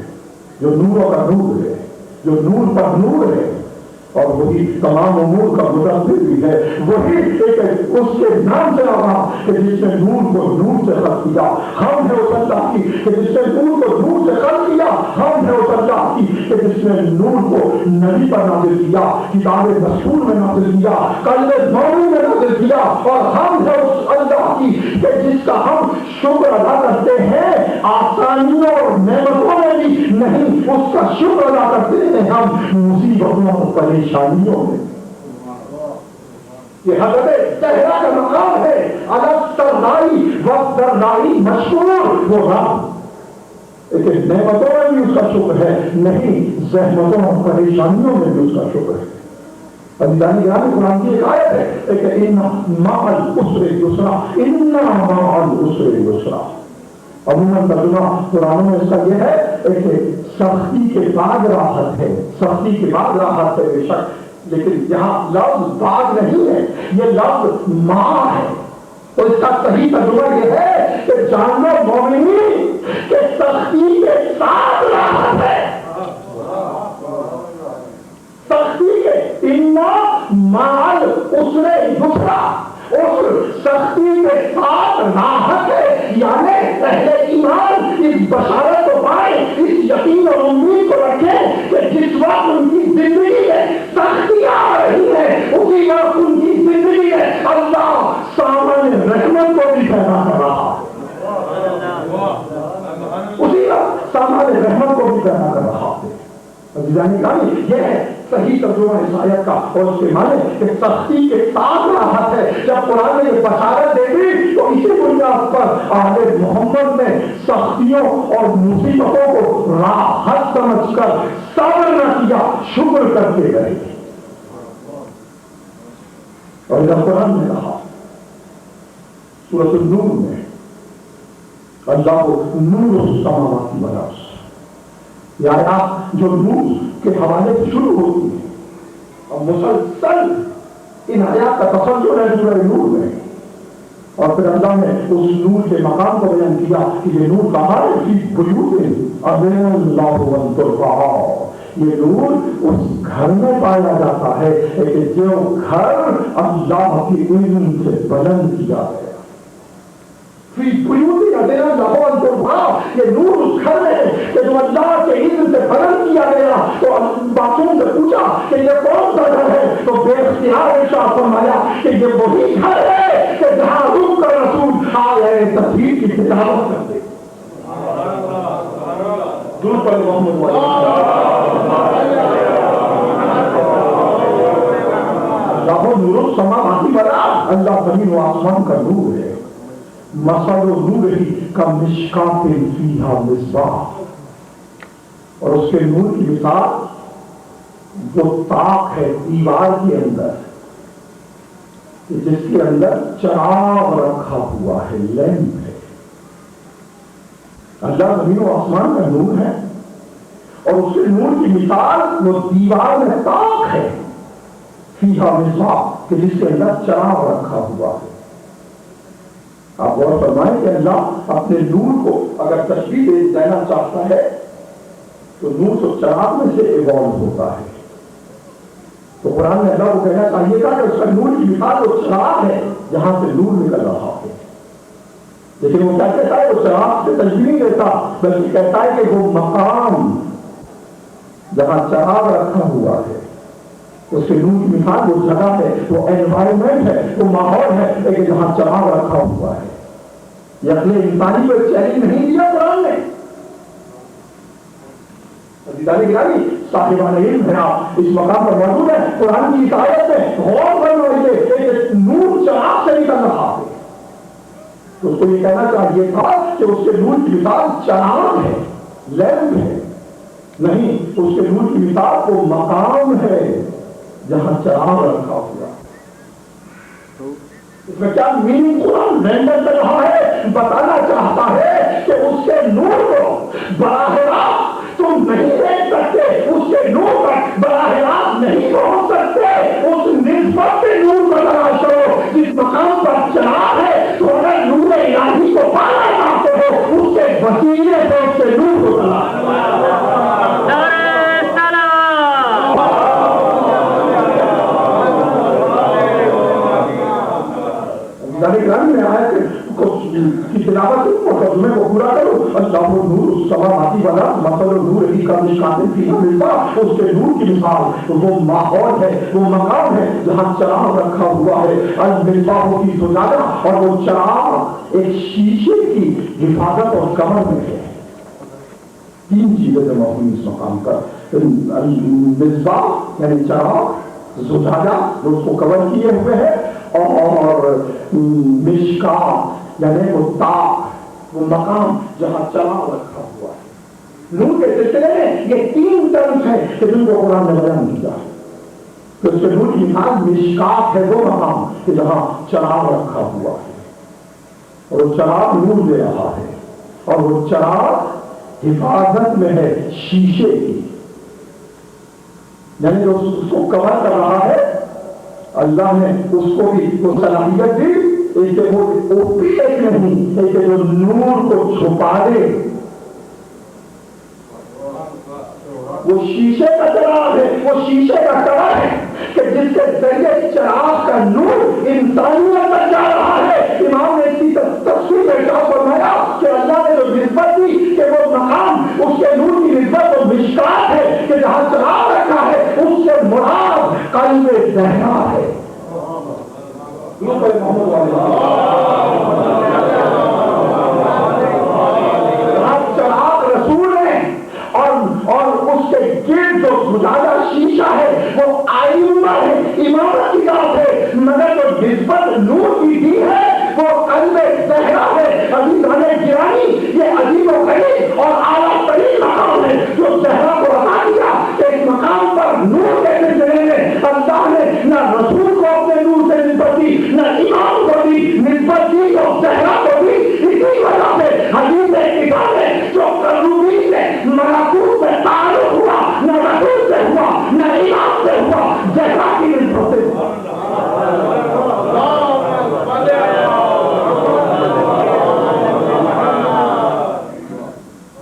جو نوروں کا نور ہے, جو نور پر نور ہے اور وہی تمام امور کا مدبر بھی ہے. وہی ایک اس کے نام سے آغاز کہ جس نے نور کو نور سے خلق کیا. ہم ہے اس اللہ کی کہ جس نے نور کو نور سے خلق کیا. ہم ہے اس اللہ کی کہ جس نے نور کو نبی پر نازل کیا, کتاب رسول میں نازل کیا, کلمہ مومن میں نازل کیا. اور ہم ہے اس اللہ کی کہ جس کا ہم شکر ادا کرتے ہیں آسانیوں اور نعمتوں میں بھی نہیں, اس کا شکر ادا کرتے ہیں ہم مصیبتوں اور پریشانیوں میں. یہ حضرت زہرا کا مقام ہے. السرائی والضرائی مشہور وہ رب لیکن نعمتوں میں بھی اس کا شکر ہے نہیں, زحمتوں اور پریشانیوں میں بھی اس کا شکر ہے. عزیزان گرامی قرآن کی ایک آیت ہے کہ ان مع العسر یسرا, ان مع العسر یسرا. عموماً ترجمہ قرآن میں اس کا یہ ہے کہ سختی کے بعد راحت ہے, سختی کے بعد راحت ہے بے شک. لیکن یہاں لفظ بعد نہیں ہے, یہ لفظ ماں ہے. تو اس کا صحیح ترجمہ یہ ہے کہ جان لو مومنین کہ سختی کے ساتھ راحت ہے. سختی کے انا مال اسرے یسرا, اس سختی کے ساتھ راحت ہے. یعنی اہل ایمان اس بشارت کو پائیں, اس یقین اور امید کو رکھیں کہ جس وقت ان کی زندگی میں سختیاں آ رہی ہیں اسی وقت ان کی زندگی میں اللہ سامان رحمت کو بھی پیدا کر رہا ہے. اسی وقت سامان رحمت کو بھی پیدا کر رہا ہے. یہ ہے صحیح ترجمہ اس آیت کا. اور اس کے معنی کہ سختی کے ساتھ راحت ہے. جب قرآن نے یہ بشارت دے دی تو اسی بنیاد پر آل محمد نے سختیوں اور مصیبتوں کو راحت سمجھ کر صبر نہ کیا, شکر کرتے گئے. اور جب قرآن نے کہا سورۃ النور میں اللہ نور السماوات والارض, یہ آیات جو نور کے حوالے سے شروع ہوتی ہے اور مسلسل ان آیات کا تسلسل ہے سورہ نور میں. اور پھر اللہ نے اس نور کے مقام کو بیان کیا کہ یہ نور کہاں ہے, فی بیوت اذن اللہ ان ترفع. یہ نور اس گھر میں پایا جاتا ہے کہ جو گھر اللہ کی اذن سے بلند کیا گیا. فی بیوت اذن اللہ ان ترفع, یہ نور اس گھر میں ہے کہ جو اللہ کے اذن سے بلند کیا گیا. تو معصوم سے پوچھا کہ یہ کون سا گھر ہے, تو بے اختیار ارشاد فرمایا کہ یہ وہی گھر ہے کہ جہاں رک کر رسول آئے تطہیر کی تلاوت کرتے. درود پر محمد اللہ نور السماوات والارض, اللہ زمین و آسمان کا نور ہے. مثل نورہ کمشکاۃ فیہا مصباح, اور اس کے نور کی مثال وہ طاق ہے دیوار کے اندر جس کے اندر چراغ رکھا ہوا ہے، لیمپ ہے۔ اللہ زمین و آسمان کا نور ہے اور اس کے نور کی مثال وہ دیوار میں طاق ہے، فیہا مصباح، کہ جس کے اندر چراغ رکھا ہوا ہے۔ آپ غور فرمائیں کہ اللہ اپنے نور کو اگر تشبیہ دینا چاہتا ہے تو نور تو چراغ میں سے ایوالو ہوتا ہے، تو قرآن میں اللہ کو کہنا چاہیے تھا کہ اس کا نور کی مثال وہ چراغ ہے جہاں سے نور نکل رہا ہے، لیکن وہ کیا کہتا ہے؟ وہ چراغ سے تشبیہ نہیں دیتا بلکہ کہتا ہے کہ وہ مقام جہاں چراغ رکھا ہوا ہے، اس کے نور کی مثال وہ جگہ ہے، وہ انوائرمنٹ ہے، وہ ماحول ہے کہ جہاں چراغ رکھا ہوا ہے۔ یہ اپنے انسانی کو چیلنج نہیں دیا قرآن نے۔ عزیزان گرامی، صاحبان علم ہے، آپ اس مقام پر موجود ہے، قرآن کی اس آیت میں غور فرمائیے کہ نور چراغ سے نکل رہا ہے، تو اس کو یہ کہنا چاہیے تھا کہ اس کے نور کی مثال چراغ ہے، لیمپ ہے، نہیں، اس کے نور کی مثال وہ مقام ہے جہاں چراغ رکھا ہوا۔ اس میں کیا میننگ قرآن رینڈر کر رہا ہے؟ بتانا چاہتا ہے کہ اس کے نور کو براہ راست تم نہیں دیکھ سکتے، اس کے نور پر براہ راست نہیں پہنچ سکتے، اس نسبت سے نور کو تلاش کرو جس مقام پر چراغ ہے، تو اگر نور الہی کو پانا چاہتے ہو اس کے وسیلے سے اس کے نور کو تلاش کرو۔ میں آیا کی تلاوت مقدمے کو پورا کرو۔ اللہ نور السماوات والارض مثل نورہ کمشکاۃ فیہا مصباح، اس کے نور کی مثال وہ ماحول ہے، وہ مقام ہے جہاں چراغ رکھا ہوا ہے۔ المصباح کی زجاجہ، اور وہ چراغ ایک شیشے کی حفاظت اور کمر میں ہے۔ تین چیزیں جمع ہوئی اس مقام پر، المصباح یعنی چراغ، زجاجہ جو اس کو کور کیے ہوئے ہے، اور مشکات یعنی وہ طاق، وہ مقام جہاں چراغ رکھا ہوا ہے۔ نور کے سلسلے میں یہ تین ٹرمز ہیں کہ جن کو قرآن نے بیان کیا ہے۔ تو اس کے نور کی مثال مشکات ہے، وہ مقام کہ جہاں چراغ رکھا ہوا ہے، اور وہ چراغ نور دے رہا ہے، اور وہ چراغ حفاظت میں ہے شیشے کی، یعنی جو اس کو کور کر رہا ہے، اللہ نے اس کو بھی وہ صلاحیت دی کہ وہ اوپیک نہیں کہ جو نور کو چھپا دے۔ وہ شیشے کا چراغ ہے، وہ شیشے کا کور ہے کہ جس کے ذریعے چراغ کا نور انسانیت تک جا رہا ہے۔ امام نے اس کی تفسیر میں ارشاد فرمایا کہ اللہ نے جو نسبت دی کہ وہ مقام، اس کے نور کی نسبت وہ مشکات ہے کہ جہاں چراغ رکھا ہے، اس سے مراد قلب زہرا ہے۔ چراغ رسول ہے اور اس کے گرد جو زجاجہ شیشہ ہے وہ آئمہ ہے، امامت کی ذات ہے، مگر جو نسبت نور کی دی ہے وہ قلب زہرا ہے۔ عزیزان گرامی، یہ عظیم و غریب اور اعلیٰ ترین مقام ہے جو زہرا کو عطا کیا کہ اس مقام پر نور کے سلسلے میں اللہ نے نہ رسول کو اپنے نور سے نسبت دی، نہ امام کو دی، نسبت دی تو زہرا کو دی۔ اسی وجہ سے حدیث کتاب ہے جو قربی سے ملکوت سے تعلق ہوا، نہ رسول سے ہوا، نہ امام سے ہوا، زہرا کی نسبت سے ہوا۔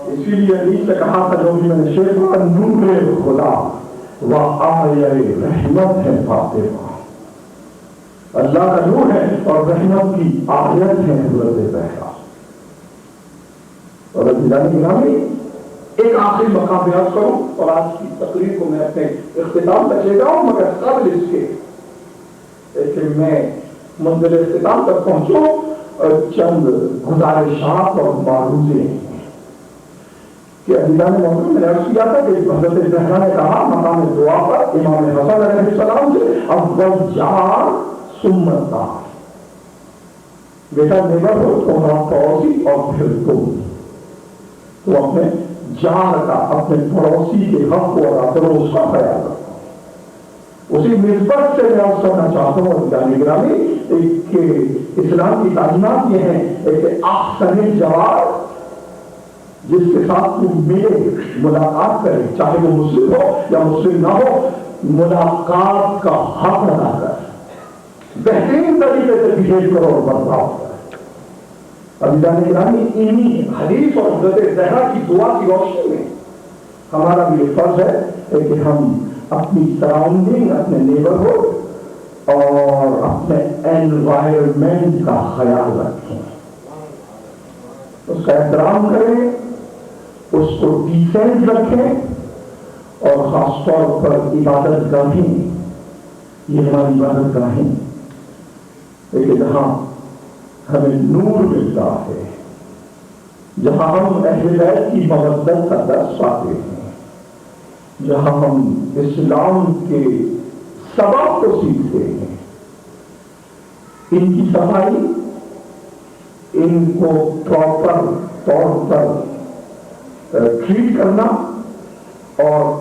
اسی لیے حدیث سے کہا تھا جو بھی میں نے شیخ کا نور خدا و آیہ رحمت ہے فاطمہ، اللہ کا نور ہے اور رحمت کی آیت ہے حضرت زہرا۔ اور گرامی ایک آخری مقام بیان کروں اور آج کی تقریر کو میں اپنے اختتام تک لے جاؤں، مگر قبل اس کے کہ میں منزل اختتام تک پہنچوں چند گزارشات اور معروضے ہیں کہ عزیزان محترم، میں نے عرض کیا تھا کہ حضرت زہرا نے کہا مقام دعا پر امام حسن علیہ السلام سے اول جار سمت دار، بیٹا نیبر ہو تو پڑوسی اور پھر تم، تو اپنے جار کا، اپنے پڑوسی کے حق کو ادا کرو، اس کا خیال رکھو. اسی نسبت سے میں آپ کرنا چاہتا ہوں جانی گرامی کہ اسلام کی تعلیمات یہ ہیں کہ احسن جواب، جس کے ساتھ تم ملے ملاقات کرے، چاہے وہ مسلم ہو یا مسلم نہ ہو، ملاقات کا حق ادا کر، بہترین طریقے سے بہیو کرو اور برتاؤ کرو. ابھی جانے گرامی انہی حدیث اور حضرت زہرا کی دعا کی روشنی میں ہمارا بھی یہ فرض ہے کہ ہم اپنی سراؤنڈنگ، اپنے نیبرہڈ اور اپنے انوائرمنٹ کا خیال رکھیں، اس کا احترام کریں، اس کو ڈیسنٹ رکھیں، اور خاص طور پر عبادت گاہیں، یہ ہماری عبادت گاہیں لیکن جہاں ہمیں نور ملتا ہے، جہاں ہم اہل بیت کی مودت کا درس پاتے ہیں، جہاں ہم اسلام کے سبق کو سیکھتے ہیں. ان کی صفائی، ان کو پراپر طور پر ٹریٹ کرنا، اور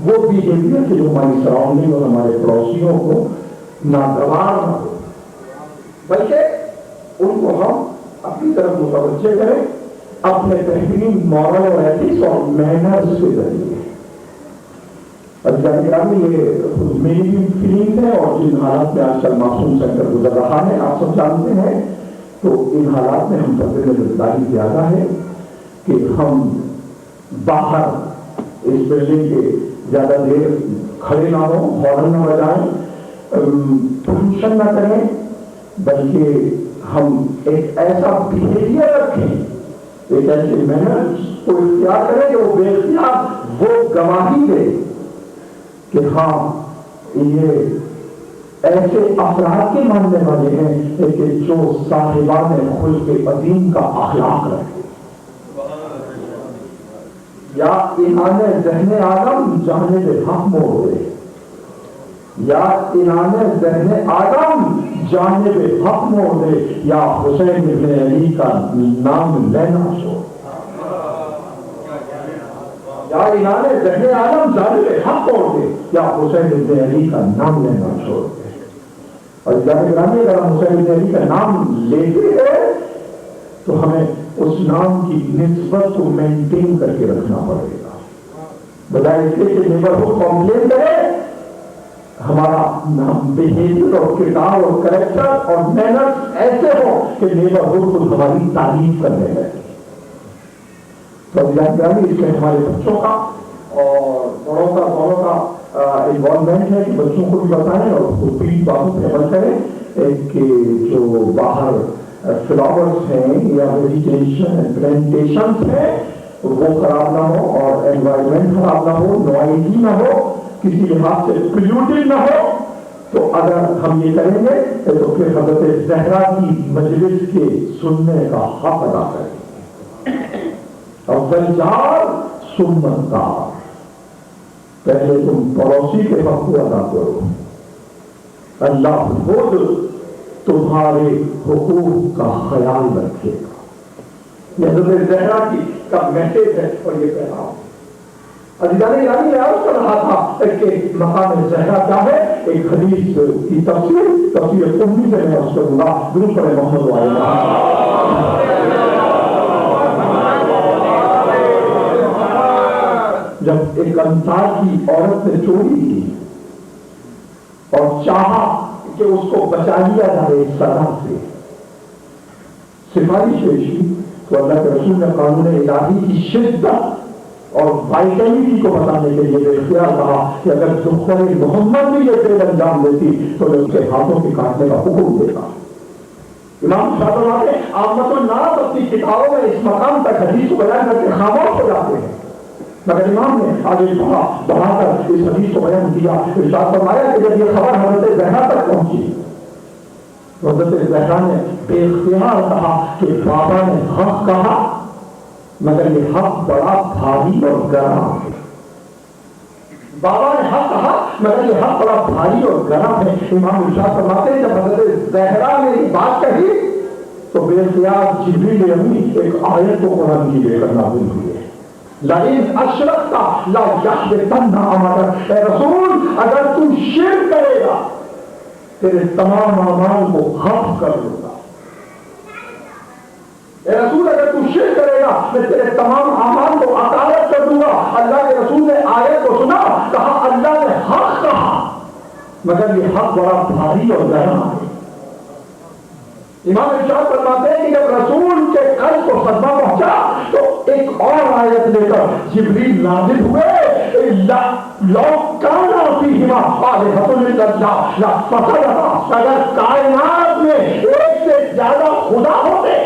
وہ بیہیویئر جو ہماری سراؤنڈنگ اور ہمارے پڑوسیوں کو ناگوار نہ ہو، بلکہ ان کو ہم اپنی طرف متوجہ کریں اپنے بہترین مورل اور ایتھکس اور مینرز کے ذریعے. یہ میری بھی فیلنگ ہے، اور جن حالات میں آج کل معصوم سینٹر گزر رہا ہے آپ سب جانتے ہیں، تو ان حالات میں ہم پر ذمہ داری زیادہ ہے کہ ہم باہر اس بلڈنگ کے زیادہ دیر کھڑے نہ ہوں، ہارن نہ بجائیں، پولوشن نہ کریں، بلکہ ہم ایک ایسا بیہیویئر رکھیں، ایک ایسے مینرز کو اختیار کریں کہ وہ بے اختیار وہ گواہی دے کہ ہاں یہ ایسے افراد کے ماننے والے ہیں کہ جو صاحبان خلق عظیم کا اخلاق رکھے. یا انعام ذہن آدم جانب حق موڑ دے، یا انعام ذہن آدم جانب حق موڑ دے، یا حسین بن علی کا نام لینا چھوڑ، یا انعام ذہن آدم جانب حق موڑ دے، یا حسین بن علی کا نام لینا چھوڑ دے. اور جانب گرامی اگر ہم حسین بن علی کا نام لیتے ہیں تو ہمیں اس نام کی نسبت کو مینٹین کر کے رکھنا پڑے گا، بجائے اس کے نیبرہڈ کمپلین کرے، ہمارا بیہیویئر اور کردار اور کریکٹر اور مینرز ایسے ہو کہ نیبرہڈ خود ہماری تعریف کرنے لگے. تو اس میں ہمارے بچوں کا اور بڑوں کا دونوں کا انوالومنٹ ہے کہ بچوں کو بھی بتائیں اور خود بھی باتوں پہ عمل کریں کہ جو باہر فلاورز ہیں یا ویجیٹیشن پلانٹیشنز ہیں وہ خراب نہ ہو، اور انوائرمنٹ خراب نہ ہو، نوائزی نہ ہو، کسی لحاظ سے پلیوٹڈ نہ ہو. تو اگر ہم یہ کریں گے تو پھر حضرت زہرا کی مجلس کے سننے کا حق ادا کریں گے. اول جار ثم الدار، پہلے تم پڑوسی کے حق کو ادا کرو، اللہ خود تمہارے حقوق کا خیال رکھے گا. یہ حضرت زہرا کی کا میسج ہے اور یہ پیغام. عزیزان گرامی میں عرض کر رہا تھا کہ مقام زہرا کیا ہے. ایک حدیث کی تفسیر امی سے میں عرض کروں گا. درود پر محمد وعلیہ جب ایک انصار کی عورت نے چوری کی اور چاہا کہ اس کو بچا لیا جائے اس سزا سے، سفارش پیش کی، تو اللہ کے رسول نے قانون الہی کی شدت اور وائٹلٹی کو بتانے کے لیے اختیار کہا کہ اگر دختر محمد بھی یہ فعل انجام دیتی تو میں اس کے ہاتھوں کے کاٹنے کا حکم دیتا. امام شاہ فرماتے ہیں عامت الناس اپنی کتابوں میں اس مقام تک حدیث کو بیان کر کے خاموش ہو جاتے ہیں، مگر امام نے آگے بڑھا کر اس حدیث کو بیان کیا. ارشاد فرمایا کہ جب یہ خبر حضرت زہرا تک پہنچی تو حضرت زہرا نے بے اختیار کہا کہ بابا نے حق کہا مگر یہ حق بڑا بھاری اور گرم ہے. بابا نے حق کہا مگر یہ حق بڑا بھاری اور گرم ہے. امام ارشاد فرماتے ہیں جب حضرت زہرا نے یہ بات کہی تو بے اختیار جبریل امین ایک آیت کو قرآن کی لے کر نازل ہوئی ہے. لئن اشرکت لیحبطن عملک، اے رسول اگر تم شرک کرے گا تیرے تمام اعمال کو حف کر دوں گا. اے رسول اگر تم شرک کرے گا میں تیرے تمام اعمال کو عطالت کر دوں گا. اللہ کے رسول نے آیت کو سنا، کہا اللہ نے حق کہا مگر یہ حق بڑا بھاری اور گہرا ہے. امام ارشاد فرماتے ہیں کہ جب رسول کے قلب کو صدمہ پہنچا تو ایک اور آیت لے کر جبریل نازل ہوئے، لو کان فیہما آلہۃ الا اللہ لفسدتا، اگر کائنات میں ایک سے زیادہ خدا ہوتے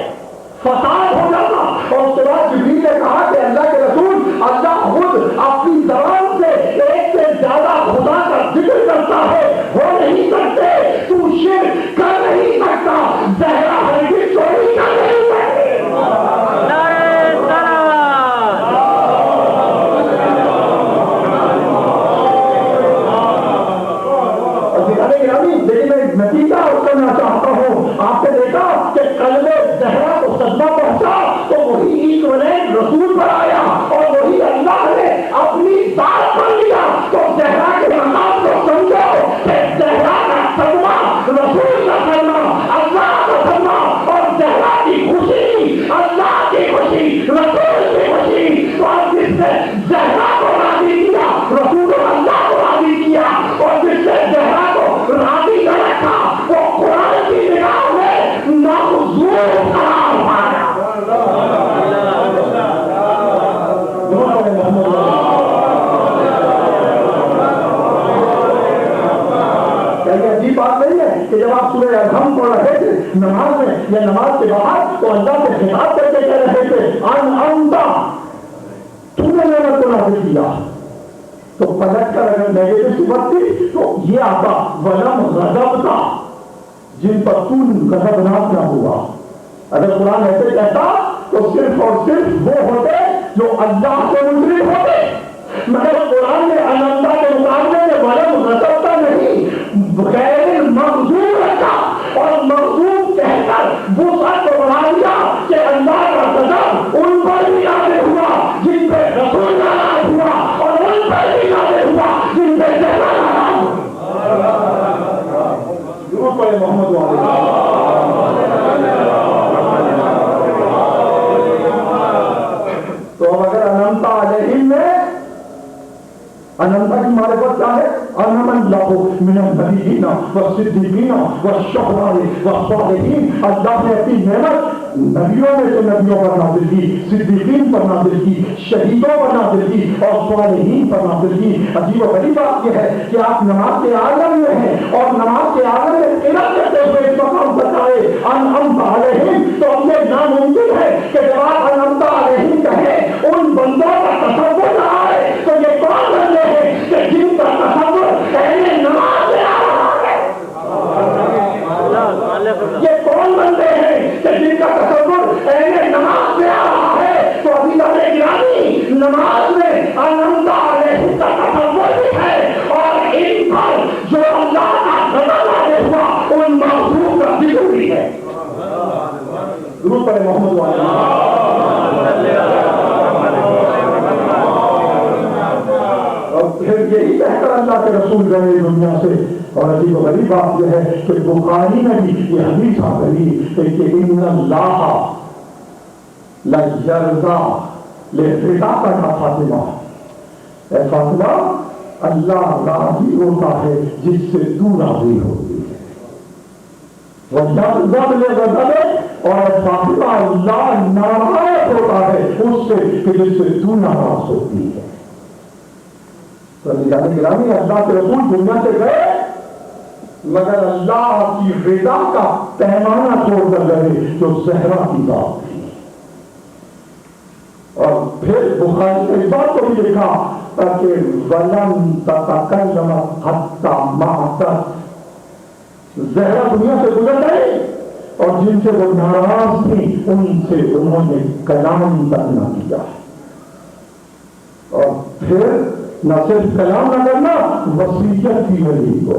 فساد ہو جاتا. اور اس کے بعد جبریل نے کہا کہ اللہ کے رسول اللہ خود اپنی زبان سے ایک سے زیادہ خدا کا ذکر کرتا ہے، ہو نہیں سکتے، تو شرک کر نہیں سکتا، زہرا ہرگز چوری کر نہیں سکتے. لیکن میں نتیجہ کرنا چاہتا ہوں، آپ نے دیکھا کہ قلب زہرا کو صدمہ پہنچا تو وہی ایکویلنٹ رسول پر آیا اور وہی اللہ نے اپنی ذات پر لیا. تو زہرا کے مقام کو سمجھو کہ زہرا کا صدمہ رسول کا صدمہ، اللہ کا صدمہ، اور زہرا کی خوشی اللہ کی خوشی، رسول کی خوشی. تو اب جس نے زہرا کو راضی کیا رسول اللہ کو راضی کیا، اور جس نے زہرا کو راضی کر رکھا وہ قرآن کی نگاہ میں محظوظ قرار پایا. عجیب بات نہیں ہے کہ جب آپ سورہ ادھم پڑھ رہے تھے نماز میں یا نماز کے بعد تو اللہ سے خطاب کر کے کہہ رہے تھے انعمتا، تو نے نعمت کو نازل کیا. تو پلٹ کر اگر نیگیٹو صفت تھی تو یہ آتا ولم غضبتا، جن پر تو غضبناک نہ ہوا. اگر قرآن ایسے کہتا تو صرف اور صرف وہ ہوتے جو اللہ سے منسلک ہوتے، مگر قرآن نے انمتا کے مقابلے میں ولم غضبتا نہیں، غیر مغضوب رکھا، اور مغضوب کہہ کر وسعت کو بڑھا دیا کہ اللہ کا غضب ان پر بھی نازل ہوا جن پہ رسول ناراض ہوا، اور ان پر بھی نازل ہوا جن پہ زہرا ناراض ہوا. ضرور پڑھے محمد والے. تو اگر انمتا علیہم میں انمتا کی معرفت کیا ہے؟ انم اللہ من النبیین والصدیقین والشہداء والصالحین. اللہ نے اپنی نعمت نبیوں میں سے نبیوں پر نازل کی، صدیقین پر نازل کی، شہیدوں پر نازل کی، اور صالحین پر نازل کی. عجیب و غریب بات یہ ہے کہ آپ نماز کے عالم میں ہیں اور نماز کے عالم میں قرات کرتے ہوئے اس مقام تک آئے انعمت علیہم، تو ہم یہ ناممکن ہے کہ جب آپ انعمت علیہم کہیں ان بندوں کا تصور نہ آئے تو یہ کون بندے ہیں کہ جن کا تصور پہلے نماز میں آ رہا ہے؟ یہ کون بندے ہیں کہ جن کا تصور پہلے نماز میں آ رہا ہے؟ تو ابھی گرامی نماز میں انعمت علیہم کا تصور بھی ہے، اور ان پر جو اللہ کا غضب نازل ہوا ان موضوع کا ذکر بھی ہے. ضرور پڑھے محمد والے. اور پھر یہی کہہ کر اللہ کے رسول گئے دنیا سے. اور عجیب و غریب بات یہ ہے کہ بخاری میں بھی یہ حدیث آ گئی کہ ان اللہ لَيَرْضَى لِرِضَاكَ کا فاطمہ، اے فاطمہ اللہ راضی ہوتا ہے جس سے تو راضی ہوتی ہے. وَيَرْضَى لِغَضَبِكَ، اور فاطمہ اللہ ناراض ہوتا ہے اس سے کہ جس سے تو ناراض ہوتی ہے. تو گرامی اللہ کے رسول دنیا سے گئے مگر اللہ کی رضا کا پیمانہ چھوڑ کر گئے جو زہرا کی ذات تھی. اور پھر بخاری نے اس بات کو بھی لکھا تاکہ وَلَمْ تَتَكَلَّمَ حَتَّى مَعْتَتْ، زہرا دنیا سے گزر گئی اور جن سے وہ ناراض تھی ان سے انہوں نے کلام تک نہ کیا. اور پھر نہ صرف کلام نہ کرنا، وصیت کی ولی کو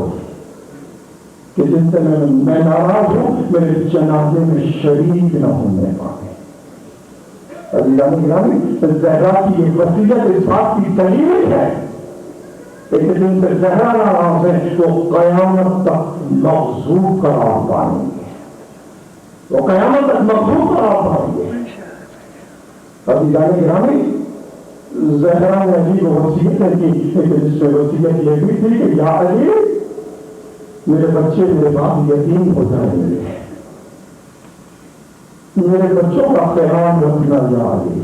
کہ جن سے میں ناراض ہوں میرے جنازے میں شریک نہ ہونے پائے. زہرا کی یہ وصیت اس بات کی دلیل ہے کہ جن سے زہرا ناراض ہے وہ قیامت تک مغضوب قرار پائیں گے، وہ قیامت تک مغضوب قرار پائیں گے۔ عزیزان گرامی، زہرا نے علی کو وصیت کی، جس میں وصیت یہ بھی تھی کہ یا علی میرے بچے میرے بعد یتیم ہو جائیں گے، میرے بچوں کا خیال رکھنا یا علی،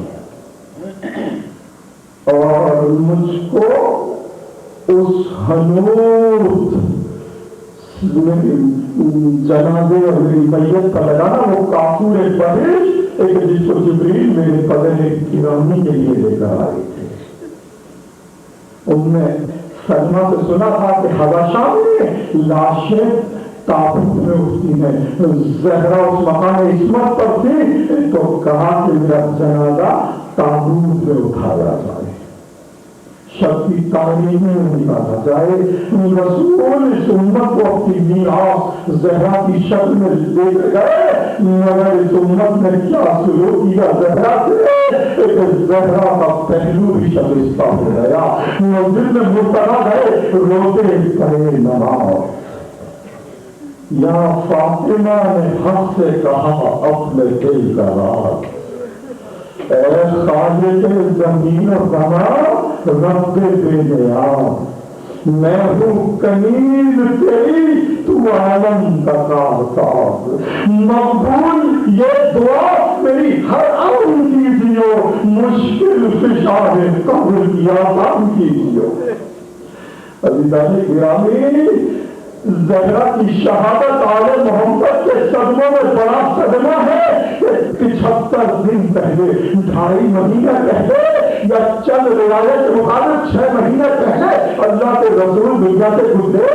اور مجھ کو اس حنوط جنازے اور میری میت کا لگانا، وہ کافور بہش جس کو جبریل میرے بدن گرامی کے لیے لے کر آئے تھے۔ ان نے سلمہ سے سنا تھا کہ حبشہ میں لاشیں تابوت میں اٹھتی ہیں، زہرا اس مقام عصمت پر تھی تو کہا کہ میرا جنازہ تابوت میں اٹھایا جائے، شب کی تاریخ میں نکالا جائے۔ رسول اس امت کو اپنی میراث زہرا کی شکل میں دے گئے، مگر اس امت نے کیا سلوک کیا زہرا سے کہ زہرا کا پہلو بھی شکستہ ہو گیا۔ مسجد میں مرتبہ گئے روتے کرے نماز، یا فاطمہ نے حق سے کہا اپنے دل کا راز، اے خالق زمین و زمان رب بے نیاز، میں ہوں کنیز تیری تو عالم کا کارساز، مقبول یہ دعا میری ہر عمل کیجیو، مشکل فشار قبر کی آسان کیجیو۔ عزیزان گرامی، زہرا کی شہادت آل محمد کے صدموں میں بڑا صدمہ ہے کہ 75 دن پہلے، 2.5 مہینہ پہلے، یا چند روایت کے مطابق 6 مہینے پہلے اللہ کے رسول دنیا سے گزرے،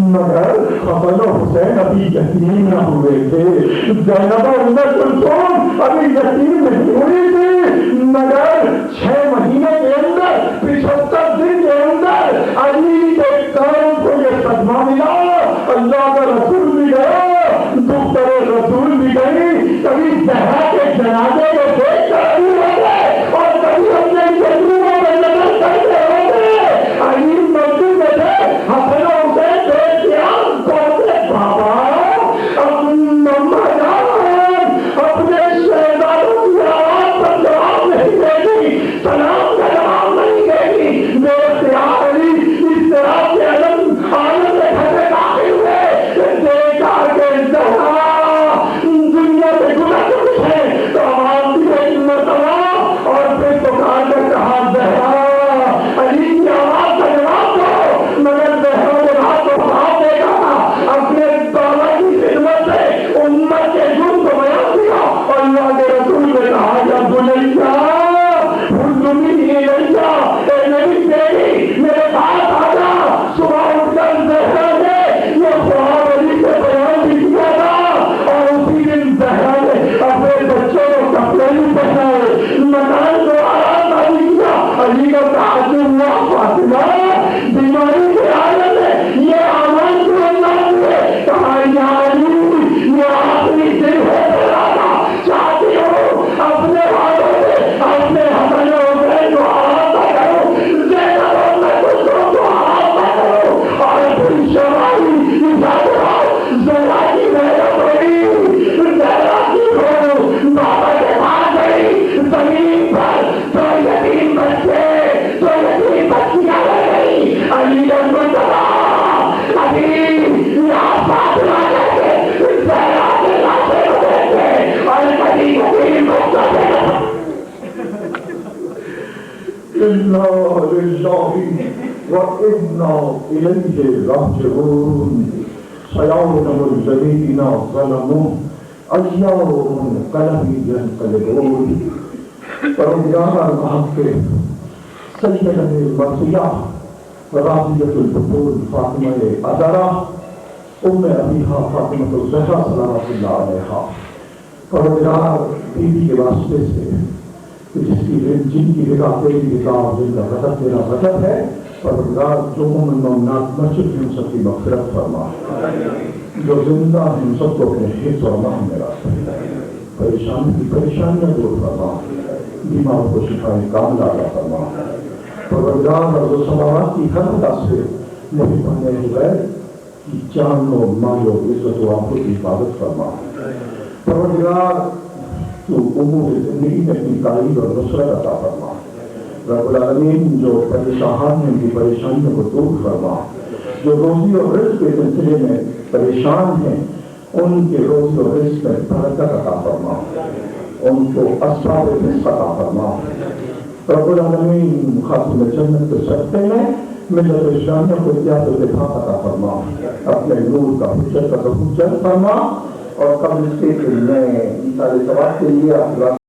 مگر حسن و حسین ابھی یتیم نہ ہوئے تھے، زینب ام کلثوم ابھی یتیم نہیں ہوئی تھی، مگر 6 مہینے کے اندر 75 دن کے اندر علی کے کام کو یہ صدمہ ملا، اللہ کا رسول بھی گیا، دختر رسول بھی گئی، کبھی زہرا کے جنازے کو دیکھ کر علی ہوگئے اور کبھی اپنے جنگلوں میں نظر کرتے ہوگئے، علی مسجد میں تھے، حسن و حسین دیکھ کے آپ کہتے بابا اما جان اپنے شہزادوں کی آواز پر جواب نہیں دے گی، سلام کا جواب نہیں دے گی، میرے خیال علی اس طرح سے عالم میں گھر داخل ہوئے، دیکھا کہ زہرا دنیا سے گزر چکے ہیں، تو آواز دی ایک مرتبہ اور پھر پکار کر کہا زہرا علی کی آواز کا جواب دو، مگر زہرا نے رات کو خواب دیکھا تھا، اپنے بابا کی خدمت سے امت کے جرم کو بیان کیا، اور اللہ کے رسول نے کہا یا بنیا حلمی الیہ، اے نبی بیٹی میرے پاس آ جا۔ صبح اٹھ کر زہرا نے یہ خواب علی سے بیان بھی کیا تھا، اور اسی دن زہرا نے اپنے بچوں کو کپڑے بھی پہنائے، مکان کو آرام داری کیا۔ علی کا تعجب ہوا فاطمہ بیماری کے عالم میں یہ آواز کیوں نہ ہوئے؟ کہا یا علی یہ آخری دن ہو رہا تھا، چاہتی ہوں اپنے ہاتھوں سے اپنے حسن و حسین کو آرام کرو، زینب اور میں دوسروں کو آرام کرو، اور پھر شمالی زہرا کی محنت ہوئی، زہرا کی ہو بابا کے پاس گئی، زمین پر تو یتیم بچے تو یتیم بچیاں رہ گئی، علی نے مرتبہ علی یہاں فاطمہ جیسے زہرا کے لاشیں کو دیکھے اور کبھی یتیم بچہ دیکھا۔ اِنَّا لِلَّهِ وَإِنَّا إِلَيْهِ رَاجِعُونَ۔ سَيَعْلَمُ الَّذِينَ ظَلَمُوا أَيَّ مُنقَلَبٍ يَنقَلِبُونَ۔ پروردگار آپ کے سیدۃ المرثیہ راضیۃ البطول فاطمہ عذرا ام ابیہا فاطمہ الزہرا صلوات اللہ علیہا، پروردگار بیوی کے واسطے سے جن کی رضا تیری رضا اور جن کا غضب تیرا غضب ہے، پروردگار جو مومن مومنات نہ چکے ان سب کی مغفرت فرما، جو زندہ ہیں ان سب کو اپنے حفظ و امان میں رکھ، پریشانی کی پریشانیاں دور فرما، بیماروں کو شفا کاملہ عطا فرما. پروردگار ارض و سماوات کی ہر طرح سے نہیں پانے بغیر کی جان و مال و عزت و آبرو کی حفاظت فرما. پروردگار تو امور زندگی میں اپنی تعریف اور نصرت عطا فرما. رب العالمین جو پریشان ہیں ان کی پریشانیوں کو دور فرما. جو روزی اور رزق کے سلسلے میں پریشان ہیں ان کے روزی اور رزق میں برکت عطا فرما. ان کو اسباب رزق عطا فرما. رب العالمین خاتم جنت کے صدقے میں ملت اسلامیہ کو اتحاد و اتفاق عطا فرما. اپنے نور کا حجت کا ظہور فرما اور قبل اس کے میں مثال ثواب کے لیے